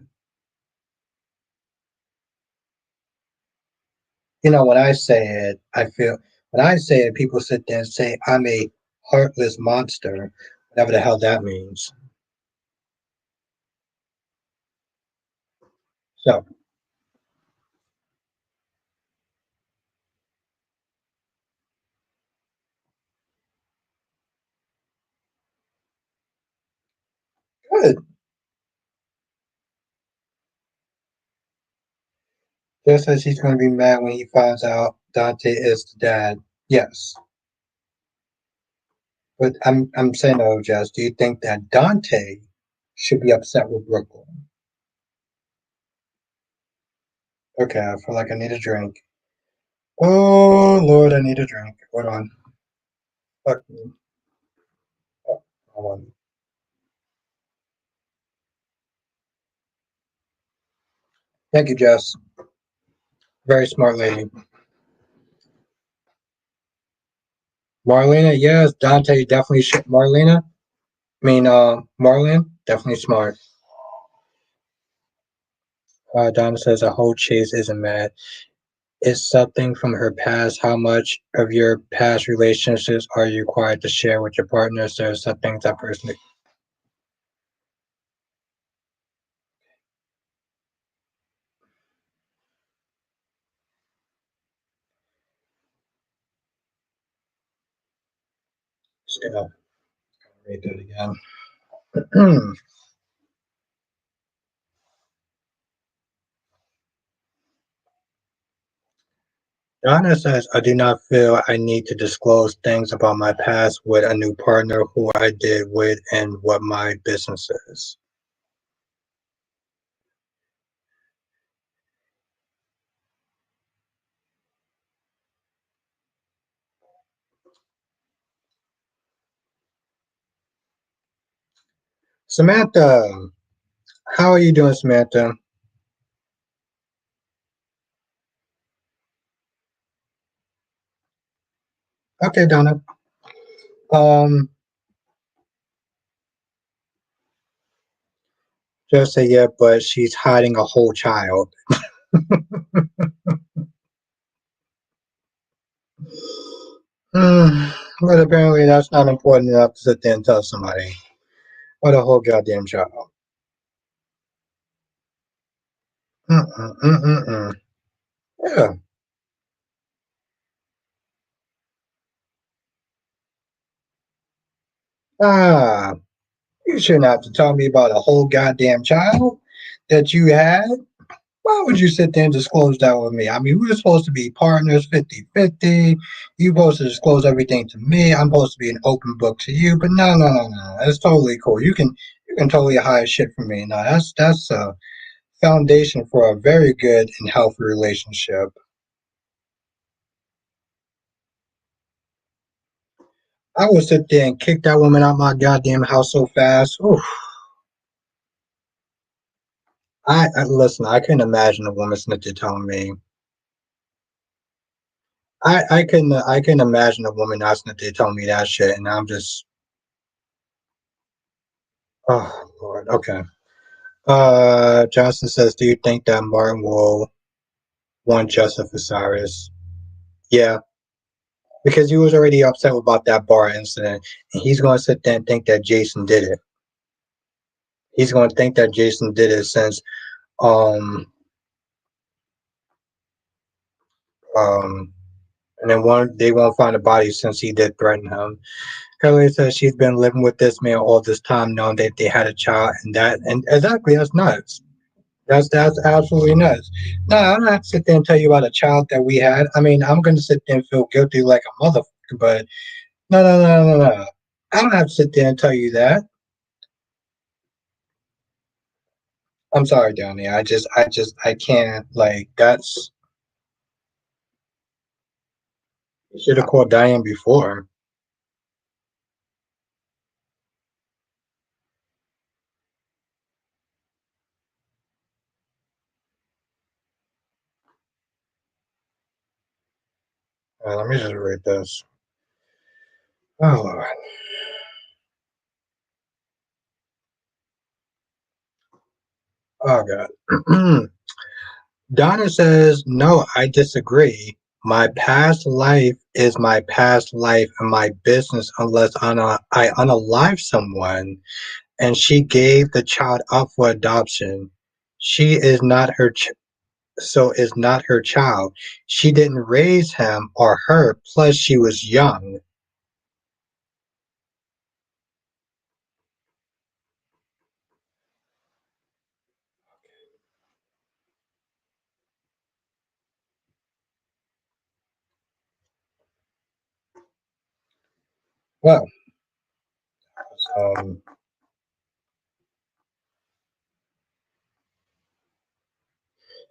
When I say it, I feel when I say it, people sit there and say I'm a heartless monster, whatever the hell that means. So good. Just as he's going to be mad when he finds out Dante is the dad. Yes, but I'm saying though, Jess, do you think that Dante should be upset with Brooklyn? Okay, I feel like I need a drink. Oh Lord, I need a drink. Hold on. Fuck me. Oh, hold on. Thank you, Jess. Very smart lady. Marlena, yes, Dante definitely should. Marlena, I mean, Marlon, definitely smart. Donna says a whole chase isn't mad. It's something from her past. How much of your past relationships are you required to share with your partners? There's some things that personally. Still, read that again. Donna says, I do not feel I need to disclose things about my past with a new partner who I did with and what my business is. Samantha, how are you doing, Samantha? Okay, Donna. Um, She'll say, yeah, but she's hiding a whole child. Hmm, but apparently that's not important enough to sit there and tell somebody. What a whole goddamn child. Mm-mm-mm-mm-mm. Yeah. Ah, you shouldn't have to tell me about a whole goddamn child that you had. Why would you sit there and disclose that with me? I mean, we were supposed to be partners 50-50. You're supposed to disclose everything to me. I'm supposed to be an open book to you. But no, no, no, no. That's totally cool. You can totally hide shit from me. No, that's a foundation for a very good and healthy relationship. I would sit there and kick that woman out my goddamn house so fast. Oof. I listen. I couldn't imagine a woman sitting there telling me. I couldn't imagine a woman not sitting there telling me that shit, and I'm just oh Lord. Okay. Johnson says, "Do you think that Martin will want justice for Cyrus?" Yeah, because he was already upset about that bar incident, and he's going to sit there and think that Jason did it. He's going to think that Jason did it since um um and then one they won't find a body since he did threaten him. Kelly says she's been living with this man all this time, knowing that they had a child, and exactly that's nuts. That's absolutely nuts. No, I'm not sit there and tell you about a child that we had. I mean, I'm gonna sit there and feel guilty like a motherfucker, but no, no, no, no, no. I don't have to sit there and tell you that. I'm sorry, Downey. I can't. Like, that's you should have called Diane before. Let me just read this. Oh Lord. Oh God. Donna says, no, I disagree. My past life is my past life and my business unless I unalive someone and she gave the child up for adoption. She is not so is not her child. She didn't raise him or her, plus she was young. Well, um,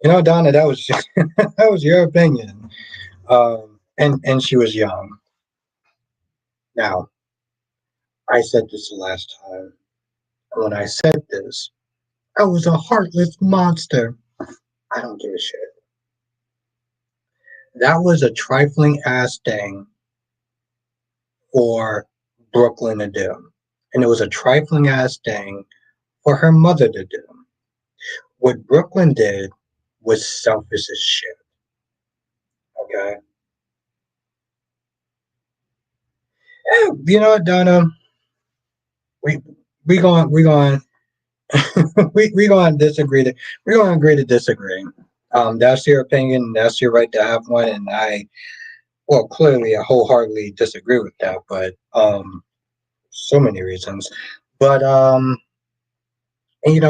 Donna, that was just, that was your opinion. And she was young. Now, I said this the last time. When I said this, I was a heartless monster. I don't give a shit. That was a trifling ass thing for Brooklyn to do. And it was a trifling ass thing for her mother to do. What Brooklyn did was selfish as shit. Okay. You know what, Donna? We we going we going to disagree. We're going to agree to disagree. That's your opinion. That's your right to have one, and well, clearly, I wholeheartedly disagree with that. But so many reasons. But and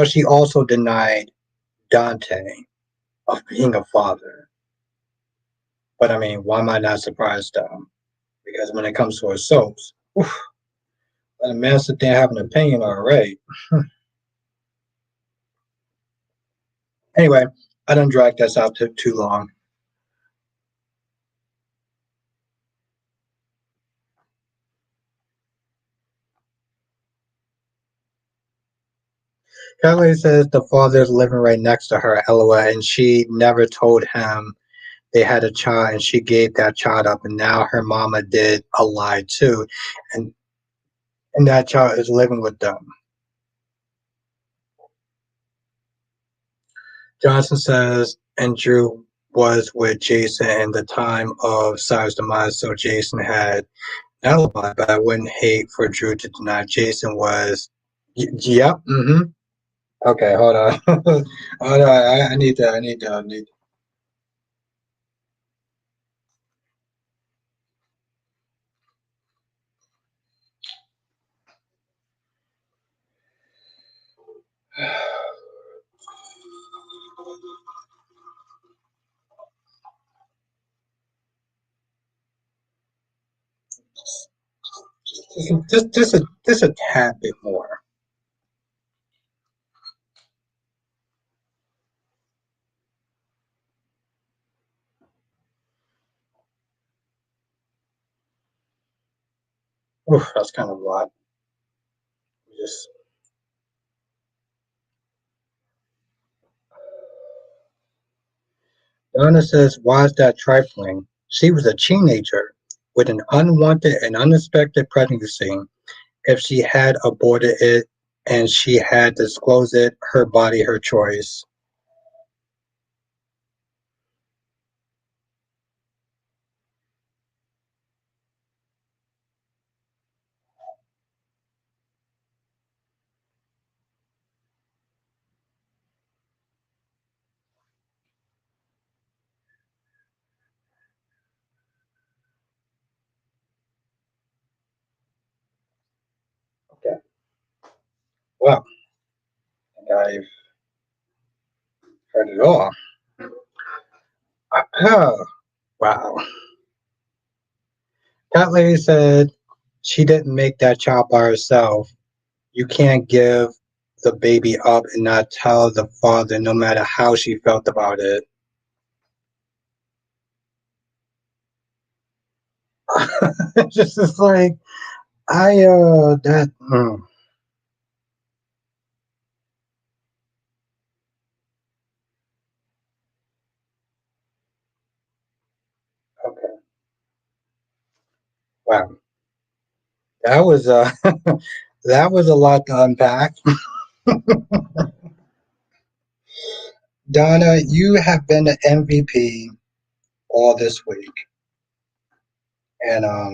she also denied Dante of being a father. But I mean, why am I not surprised though? Because when it comes to assaults, oof, let a man sit there and have an opinion, all right. Anyway, I don't drag this out too long. Kelly says the father's living right next to her, LOL, and she never told him they had a child and she gave that child up and now her mama did a lie too. And, and, that child is living with them. Johnson says, and Drew was with Jason in the time of Cyrus' demise, so Jason had an alibi, but I wouldn't hate for Drew to deny Jason was. Yep. Mm-hmm. Okay, hold on. Hold on. I need that. I need. Just a tad bit more. Oof, that's kind of a lot. Just Donna says, "Why is that trifling? She was a teenager with an unwanted and unexpected pregnancy. If she had aborted it and she had disclosed it, her body, her choice." Okay. Well, I've heard it all. Oh, wow. That lady said she didn't make that child by herself. You can't give the baby up and not tell the father, no matter how she felt about it. Just like that. Okay. Wow. That was that was a lot to unpack. Donna, you have been the MVP all this week, and uh,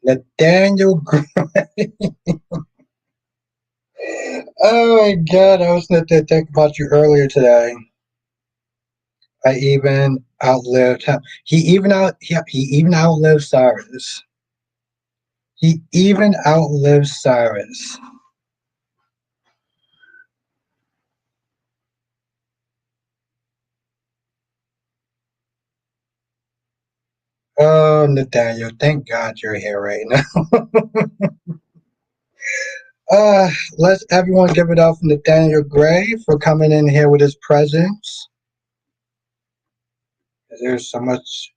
Nathaniel. Oh my God, I was going to think about you earlier today. I even outlived him. He even outlived Cyrus. He even outlived Cyrus. Oh, Nathaniel, thank God you're here right now. Let's everyone give it up for Nathaniel Gray for coming in here with his presence. There's so much.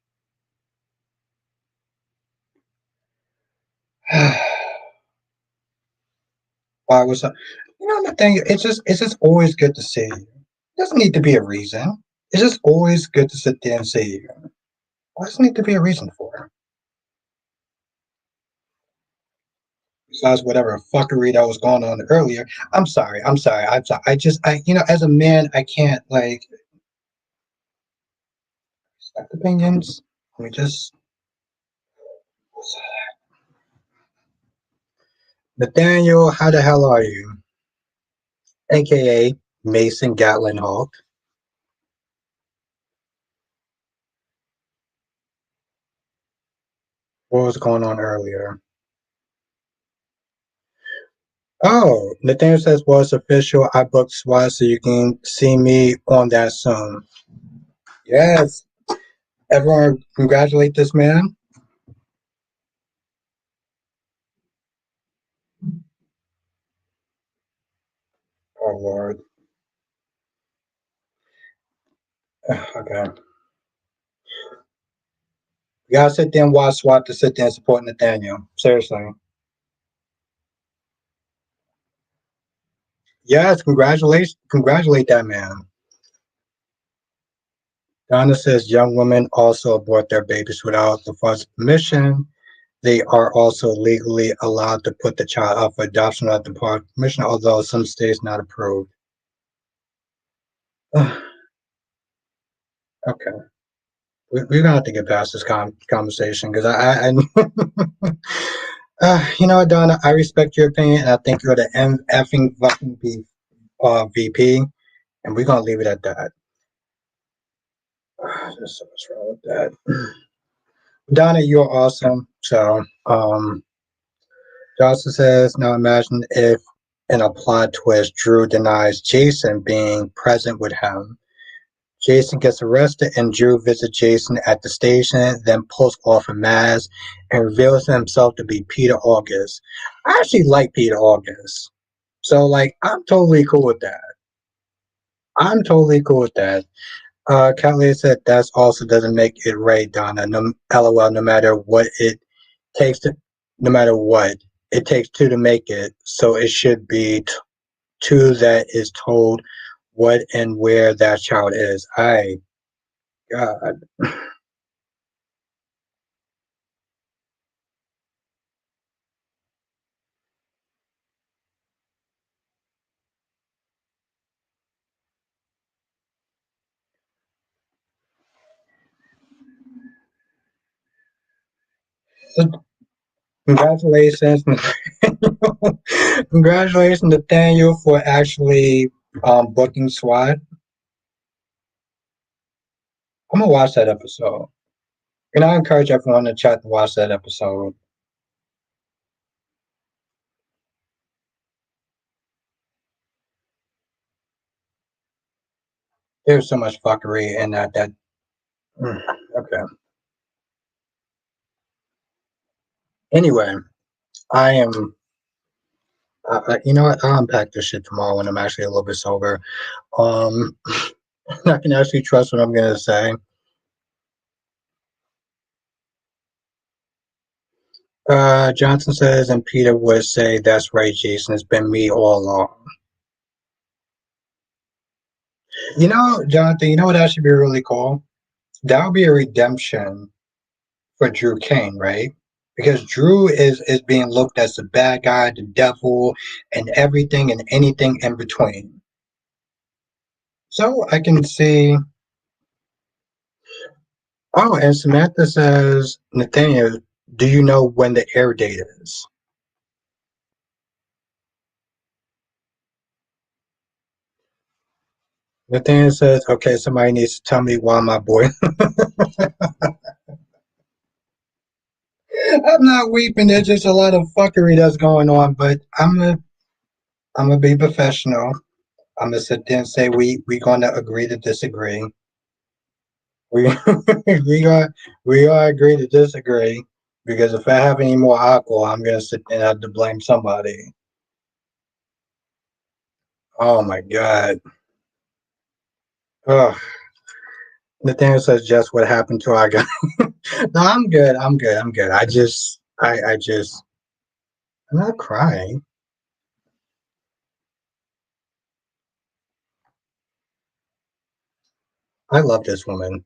Why was up? Nathaniel, it's just always good to see you. It doesn't need to be a reason. It's just always good to sit there and see you. Why does it need to be a reason for? Besides whatever fuckery that was going on earlier. I'm sorry. I'm sorry. I'm sorry. As a man, I can't like respect opinions. Let me just. Nathaniel, how the hell are you? AKA Mason Gatlin Hawk. What was going on earlier? Oh, Nathaniel says, well, it's official. I booked SWAT so you can see me on that soon. Yes. Everyone congratulate this man. Oh, Lord. Okay. You gotta sit there and watch SWAT to sit there and support Nathaniel. Seriously. Yes, congratulations. Congratulate that man. Donna says young women also abort their babies without the father's permission. They are also legally allowed to put the child up for adoption without the parent permission, although some states not approved. Okay, we're gonna have to get past this conversation because I you know, Donna, I respect your opinion, and I think you're the effing fucking VP, and we're gonna leave it at that. There's so much wrong with that. Donna, you're awesome. So, Johnson says, now imagine if in a plot twist, Drew denies Jason being present with him. Jason gets arrested and Drew visits Jason at the station, then pulls off a mask and reveals himself to be Peter August. I actually like Peter August. So, like, I'm totally cool with that. I'm totally cool with that. Catley said that also doesn't make it right, Donna. No, LOL, no matter what it takes to, no matter what, it takes two to make it. So it should be two that is told what and where that child is. God. Congratulations, congratulations, Nathaniel, for actually booking SWAT. I'm gonna watch that episode, and I encourage everyone to chat to watch that episode. There's so much fuckery in that. Okay. Anyway, I am. You know what? I'll unpack this shit tomorrow when I'm actually a little bit sober. Um, I can actually trust what I'm gonna say. Johnson says, and Peter would say, "That's right, Jason. It's been me all along." You know, Jonathan. You know what? That should be really cool. That would be a redemption for Drew Kane, right? Because Drew is being looked as the bad guy, the devil, and everything and anything in between. So I can see. Oh, and Samantha says, Nathaniel, do you know when the air date is? Nathaniel says, okay, somebody needs to tell me why my boy. I'm not weeping. There's just a lot of fuckery that's going on, but I'm gonna be professional. I'm gonna sit there and say we gonna agree to disagree. We we gonna we gonna agree to disagree because if I have any more alcohol, I'm gonna sit there and have to blame somebody. Oh my god. Ugh. Nathaniel says just what happened to our guy. No, I'm good. I'm good. I'm good. I'm not crying. I love this woman.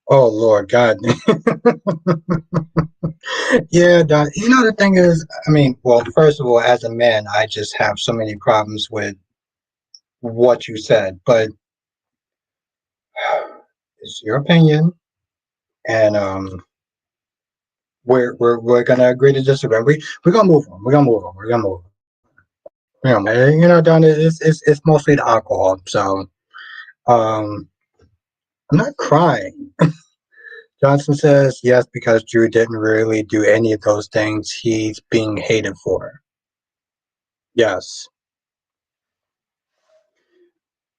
Oh Lord God. Yeah, you know the thing is, I mean, well, first of all, as a man, I just have so many problems with what you said, but it's your opinion, and we're gonna agree to disagree. We're gonna move on. We're gonna move on. We're gonna move on. You know, Don, it's mostly the alcohol. So um, I'm not crying. Johnson says yes because Drew didn't really do any of those things he's being hated for. Yes.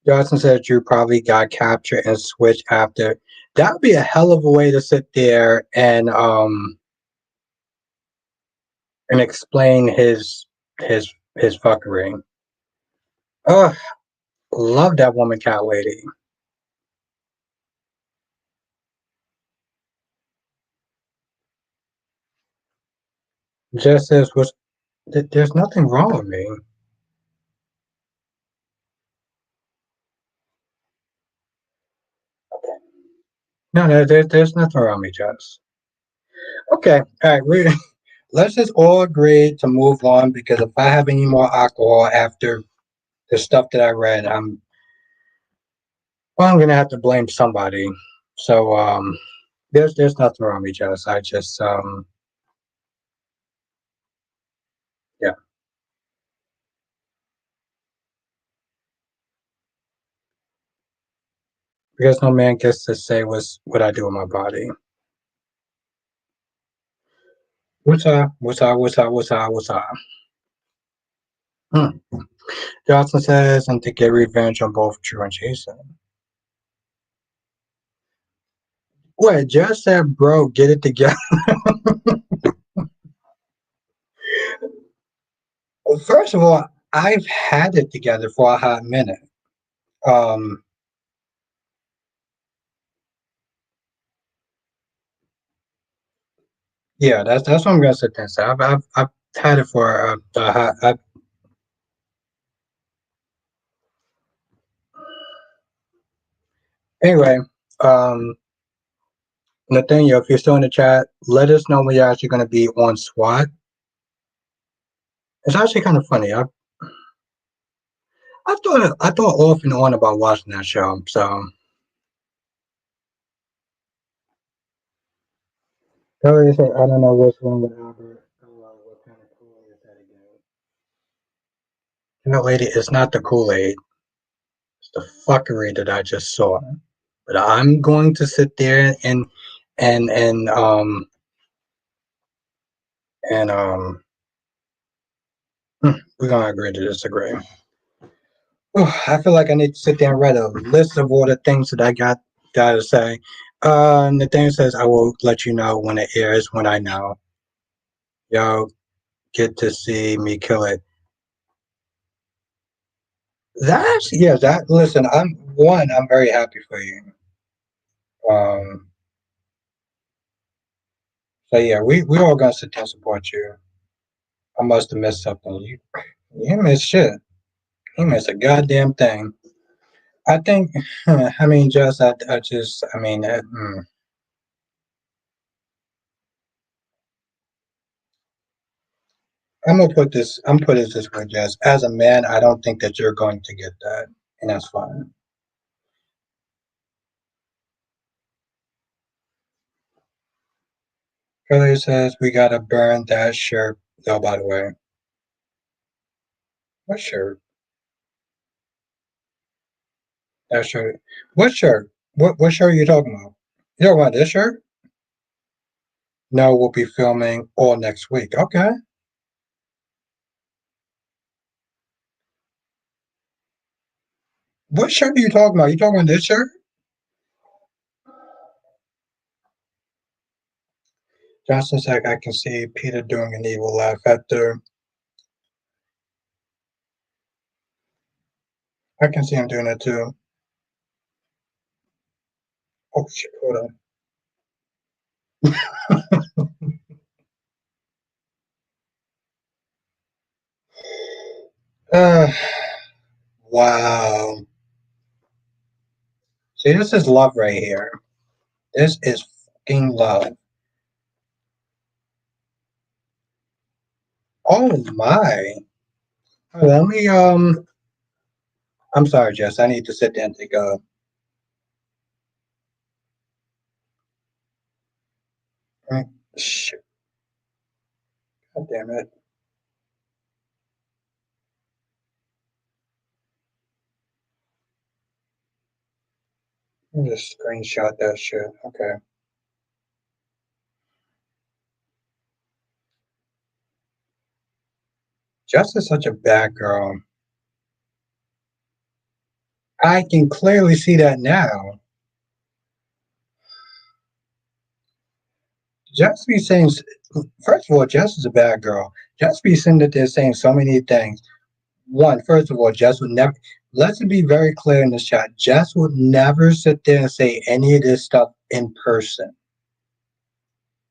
Johnson says Drew probably got captured and switched after. That would be a hell of a way to sit there and explain his fuckery. Oh, love that woman cat lady. Just as was there's nothing wrong with me. No, there's nothing wrong with Jess. Okay, all right. Let's just all agree to move on because if I have any more alcohol after the stuff that I read, I'm gonna have to blame somebody. So there's nothing wrong with Jess. I just yeah, because no man gets to say what I do with my body. What's up? Hmm. Johnson says, and to get revenge on both Drew and Jason. Wait, just said, bro, get it together. Well, first of all, I've had it together for a hot minute. Um, yeah, that's what I'm gonna sit there and say. I've had it for a hot. Anyway, um, Nathaniel, if you're still in the chat, let us know when you're actually gonna be on SWAT. It's actually kind of funny. I thought off and on about watching that show. So Hillary said, I don't know what's wrong with Albert. What kind of Kool-Aid is that again? That lady, it's not the Kool-Aid. It's the fuckery that I just saw. But I'm going to sit there and and we're gonna agree to disagree. I feel like I need to sit there and write a list of all the things that I gotta say. Nathaniel says I will let you know when it airs when I know. Y'all get to see me kill it. That's yeah, that listen, I'm very happy for you. Um so yeah, we all gonna sit there and support you. I must have missed something. You missed shit. You missed a goddamn thing. I think I mean just I just I mean I'm putting this way, Jess. As a man, I don't think that you're going to get that. And that's fine. Curly says we gotta burn that shirt. Oh, by the way. What shirt? That shirt. What shirt? What shirt are you talking about? You talking about this shirt? No, we'll be filming all next week. Okay. What shirt are you talking about? You talking about this shirt? Johnson's like, I can see Peter doing an evil laugh after. I can see him doing it too. Oh shit, hold on. uh, wow. See, this is love right here. This is fucking love. Oh my. Let me I'm sorry, Jess. I need to sit there and take a shit. God damn it. Let me just screenshot that shit. Okay. Jess is such a bad girl. I can clearly see that now. Jess be saying, first of all, Jess is a bad girl. Jess be sitting there saying so many things. One, first of all, Jess would never, let's be very clear in this chat. Jess would never sit there and say any of this stuff in person.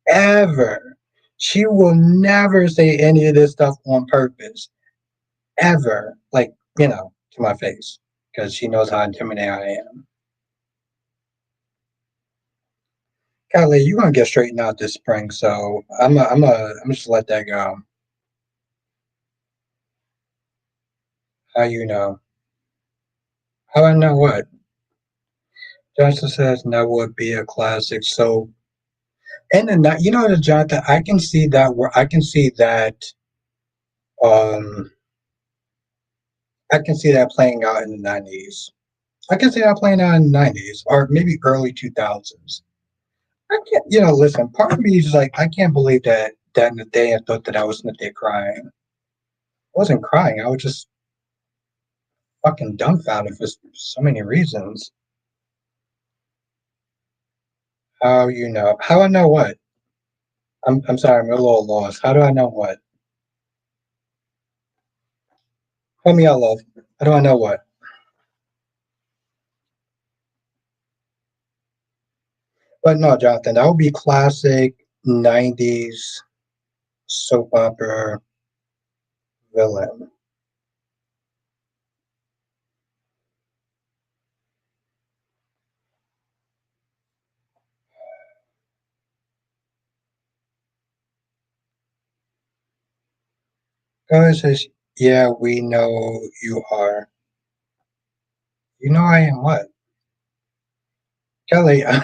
Ever. She will never say any of this stuff on purpose. Ever. Like, to my face. Because she knows how intimidating I am. Kelly, you're gonna get straightened out this spring, so I'm just let that go. How you know? How I know what? Johnson says that would be a classic. So, and then that, Jonathan, I can see that where um I can see that playing out in the '90s. I can see that playing out in the '90s or maybe early 2000s. I can't, listen. Part of me is like, I can't believe that Nathaniel thought that I was Nathaniel crying. I wasn't crying. I was just fucking dumbfounded for so many reasons. How you know? How I know what? I'm sorry. I'm a little lost. How do I know what? Help me out, love. How do I know what? But no, Jonathan, that would be classic '90s soap opera villain. Guy says, "Yeah, we know you are. You know I am what? Kelly, I'm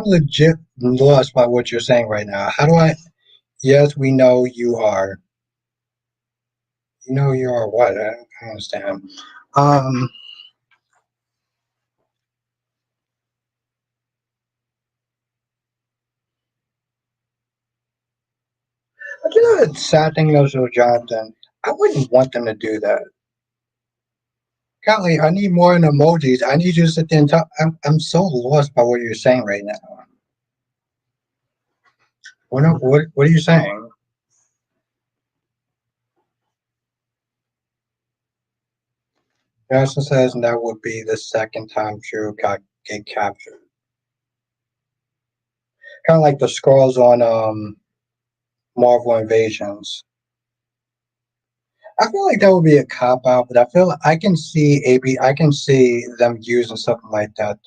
legit lost by what you're saying right now. How do I? Yes, we know you are. You know you are what? I don't understand. Um, but the sad thing though, so Jonathan, I wouldn't want them to do that. Kelly, I need more emojis. I need you to sit there and talk. I'm so lost by what you're saying right now. What are you saying? Johnson says that would be the second time Drew got get captured. Kind of like the scrolls on Marvel Invasions. I feel like that would be a cop out, but I feel like I can see AB. I can see them using something like that.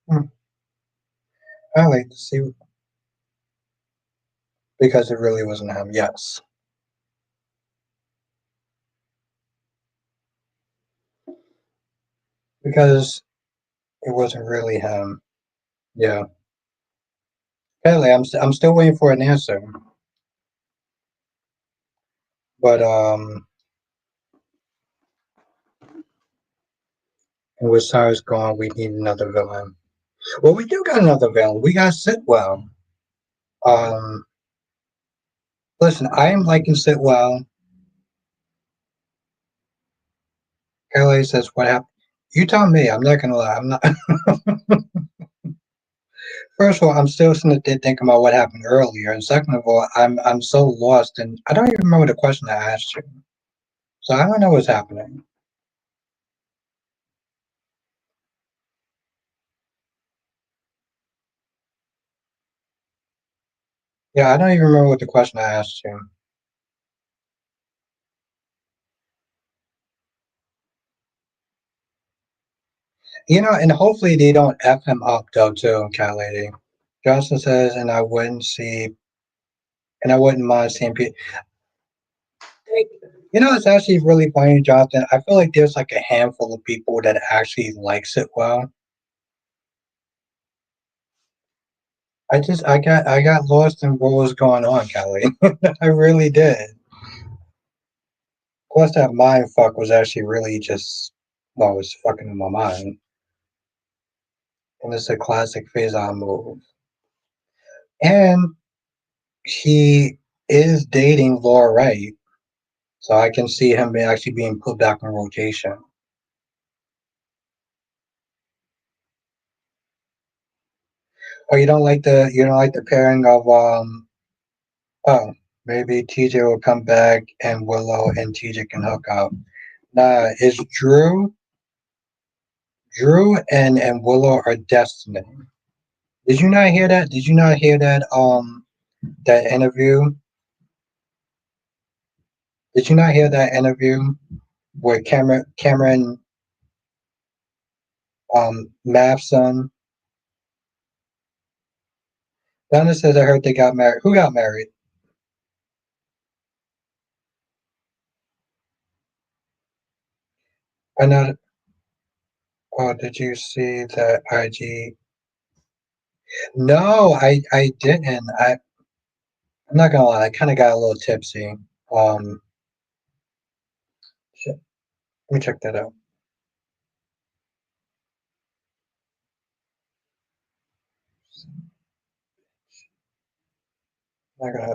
Hmm, I like to see because it really wasn't him. Yes, because it wasn't really him. Yeah, apparently I'm still waiting for an answer. But and with Cyrus gone, we need another villain. Well, we do got another villain. We got Sitwell. Um, listen, I am liking Sitwell. Kelly says, "What happened?" You tell me. I'm not gonna lie. I'm not. First of all, I'm still sitting there thinking about what happened earlier, and second of all, I'm so lost, and I don't even remember the question I asked you. So I don't know what's happening. Yeah, I don't even remember what the question I asked you. And hopefully they don't f him up though too, cat lady. Johnson says, and I wouldn't mind seeing people. It's actually really funny, Jonathan. I feel like there's like a handful of people that actually likes it well. I got lost in what was going on, Kelly. I really did. Plus, that mind fuck was actually really just, well, it was fucking in my mind. And it's a classic phase on move. And he is dating Laura Wright, so I can see him actually being put back in rotation. Oh, you don't like the pairing of oh, maybe TJ will come back and Willow and TJ can hook up. Nah, it's Drew and Willow are destiny. Did you not hear that? Did you not hear that? That interview. Did you not hear that interview with Cameron Mavson? Donna says I heard they got married. Who got married? I know. Oh, did you see that IG? No, I didn't. I'm not gonna lie. I kind of got a little tipsy. Um, shit, let me check that out. I'm not gonna.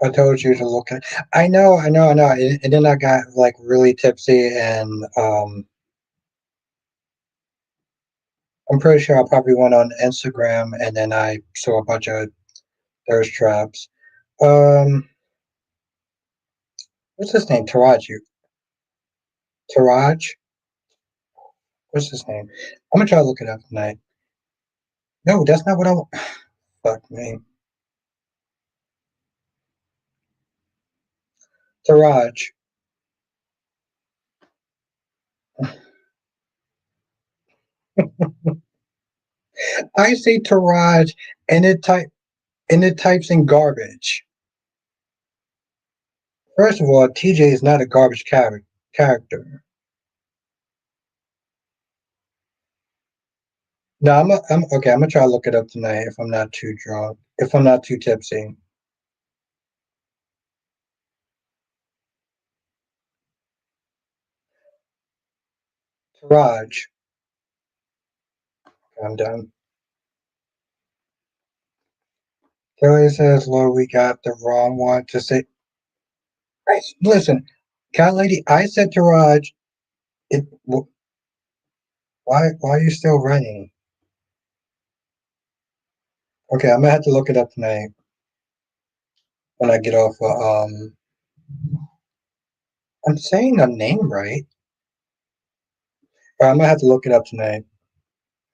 I told you to look at. I know. And then I got like really tipsy, and I'm pretty sure I probably went on Instagram, and then I saw a bunch of thirst traps. Um, what's his name? Taraji. Taraj. What's his name? I'm gonna try to look it up tonight. No, that's not what I want. Fuck me. Taraj. I say Taraj, and it types in garbage. First of all, TJ is not a garbage character. No, I'm okay. I'm gonna try to look it up tonight if I'm not too drunk. If I'm not too tipsy. Taraj. I'm done. Kelly says, "Lord, we got the wrong one to say." Listen, cat lady. I said Taraj. It. Why? Why are you still running? Okay, I'm gonna have to look it up tonight when I get off. I'm saying the name right. I'm gonna have to look it up tonight.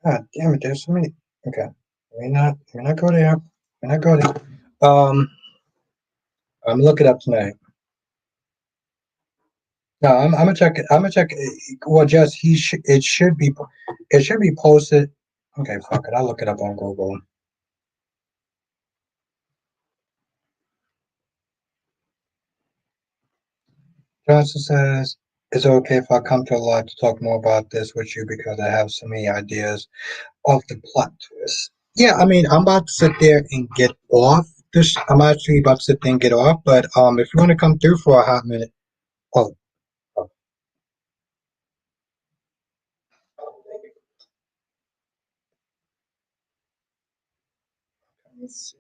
God damn it! There's so many. Okay, let me not go there. Let me not go there. I'm gonna look it up tonight. No, I'm gonna check it. I'm gonna check it. Well, just it should be posted. Okay, fuck it. I'll look it up on Google. Johnson says, "It's okay if I come to a lot to talk more about this with you because I have so many ideas of the plot twist." Yeah, I mean, I'm about to sit there and get off this. I'm actually about to sit there and get off. But if you want to come through for a hot minute, oh, oh, let's see.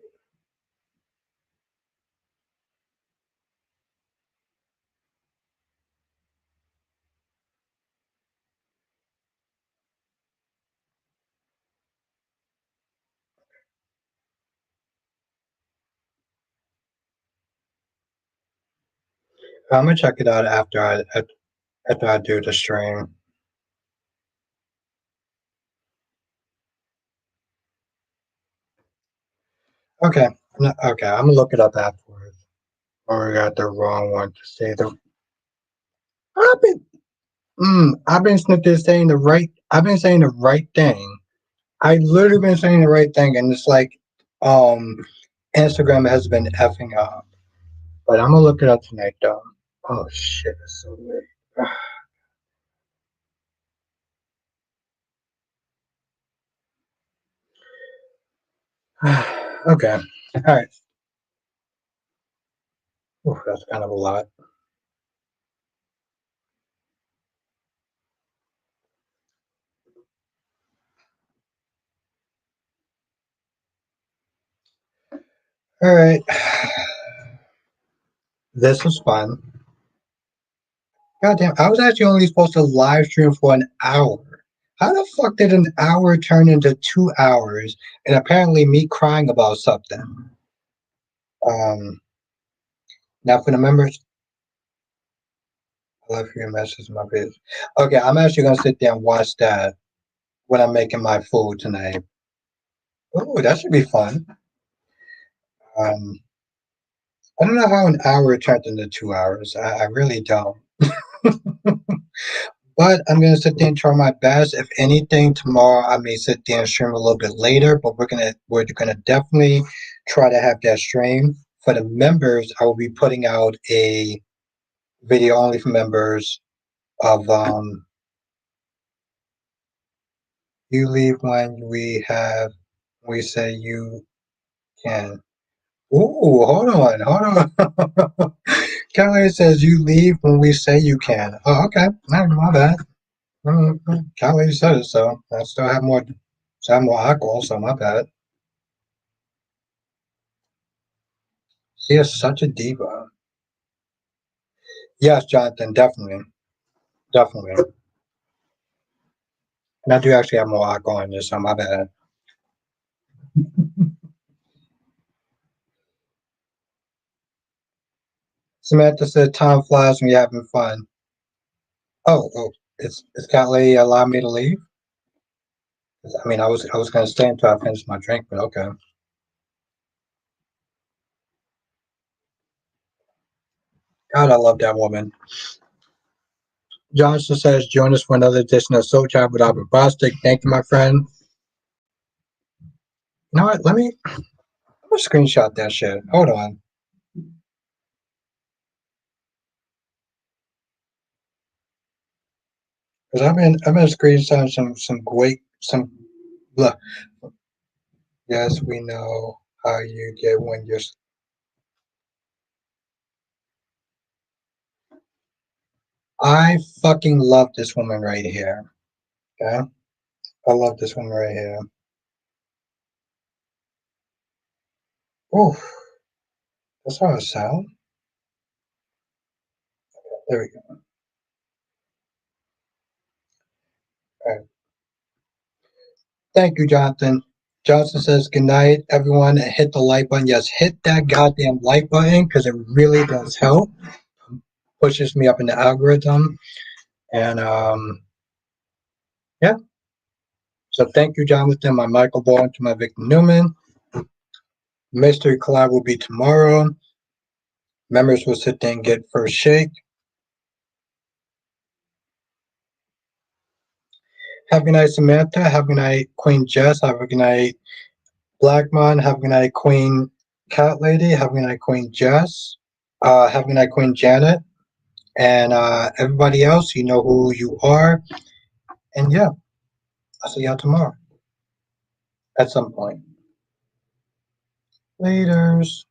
I'm gonna check it out after I do the stream. Okay, okay, I'm gonna look it up afterwards. Or we got the wrong one to say the. I've been, I've been sitting there saying the right. I've been saying the right thing. I literally been saying the right thing, and it's like, um, Instagram has been effing up. But I'm gonna look it up tonight, though. Oh shit, it's so late. Okay, all right. Oof, that's kind of a lot. All right, this was fun. Goddamn, I was actually only supposed to live stream for an hour. How the fuck did an hour turn into 2 hours? And apparently me crying about something. Um, now for the members, I love your message in my face. Okay, I'm actually gonna sit there and watch that when I'm making my food tonight. Oh, that should be fun. Um, I don't know how an hour turned into 2 hours. I really don't. But I'm gonna sit there and try my best. If anything, tomorrow I may sit there and stream a little bit later. But we're gonna definitely try to have that stream. For the members, I will be putting out a video only for members of you leave when we say you can. Ooh, hold on. Kelly says you leave when we say you can. Oh, okay. No, my bad. Kelly said it, so I still have more alcohol, so my bad. She is such a diva. Yes, Jonathan, definitely. Definitely. And I do actually have more alcohol in this, so my bad. Samantha said time flies when you're having fun. Oh, it's Kelly allowed me to leave? I mean, I was gonna stay until I finished my drink, but okay. God, I love that woman. Johnson says, join us for another edition of Soul Chat with Albert Bostic. Thank you, my friend. You know what? I'm gonna screenshot that shit. Hold on. Because I've been screenshotting some great some look. Yes, we know how you get when you're I fucking love this woman right here. Okay? I love this woman right here. Oof. That's how it sounds. There we go. All right. Thank you, Jonathan. Johnson says, good night, everyone. Hit the like button. Yes, hit that goddamn like button because it really does help. Pushes me up in the algorithm. And yeah. So thank you, Jonathan, my Michael Ball, and to my Victor Newman. Mystery collab will be tomorrow. Members will sit there and get first shake. Have a good night, Samantha. Have a good night, Queen Jess. Have a good night, Blackmon. Have a good night, Queen Cat Lady. Have a good night, Queen Jess. Have a good night, Queen Janet. And everybody else, you know who you are. And yeah, I'll see y'all tomorrow at some point. Laters.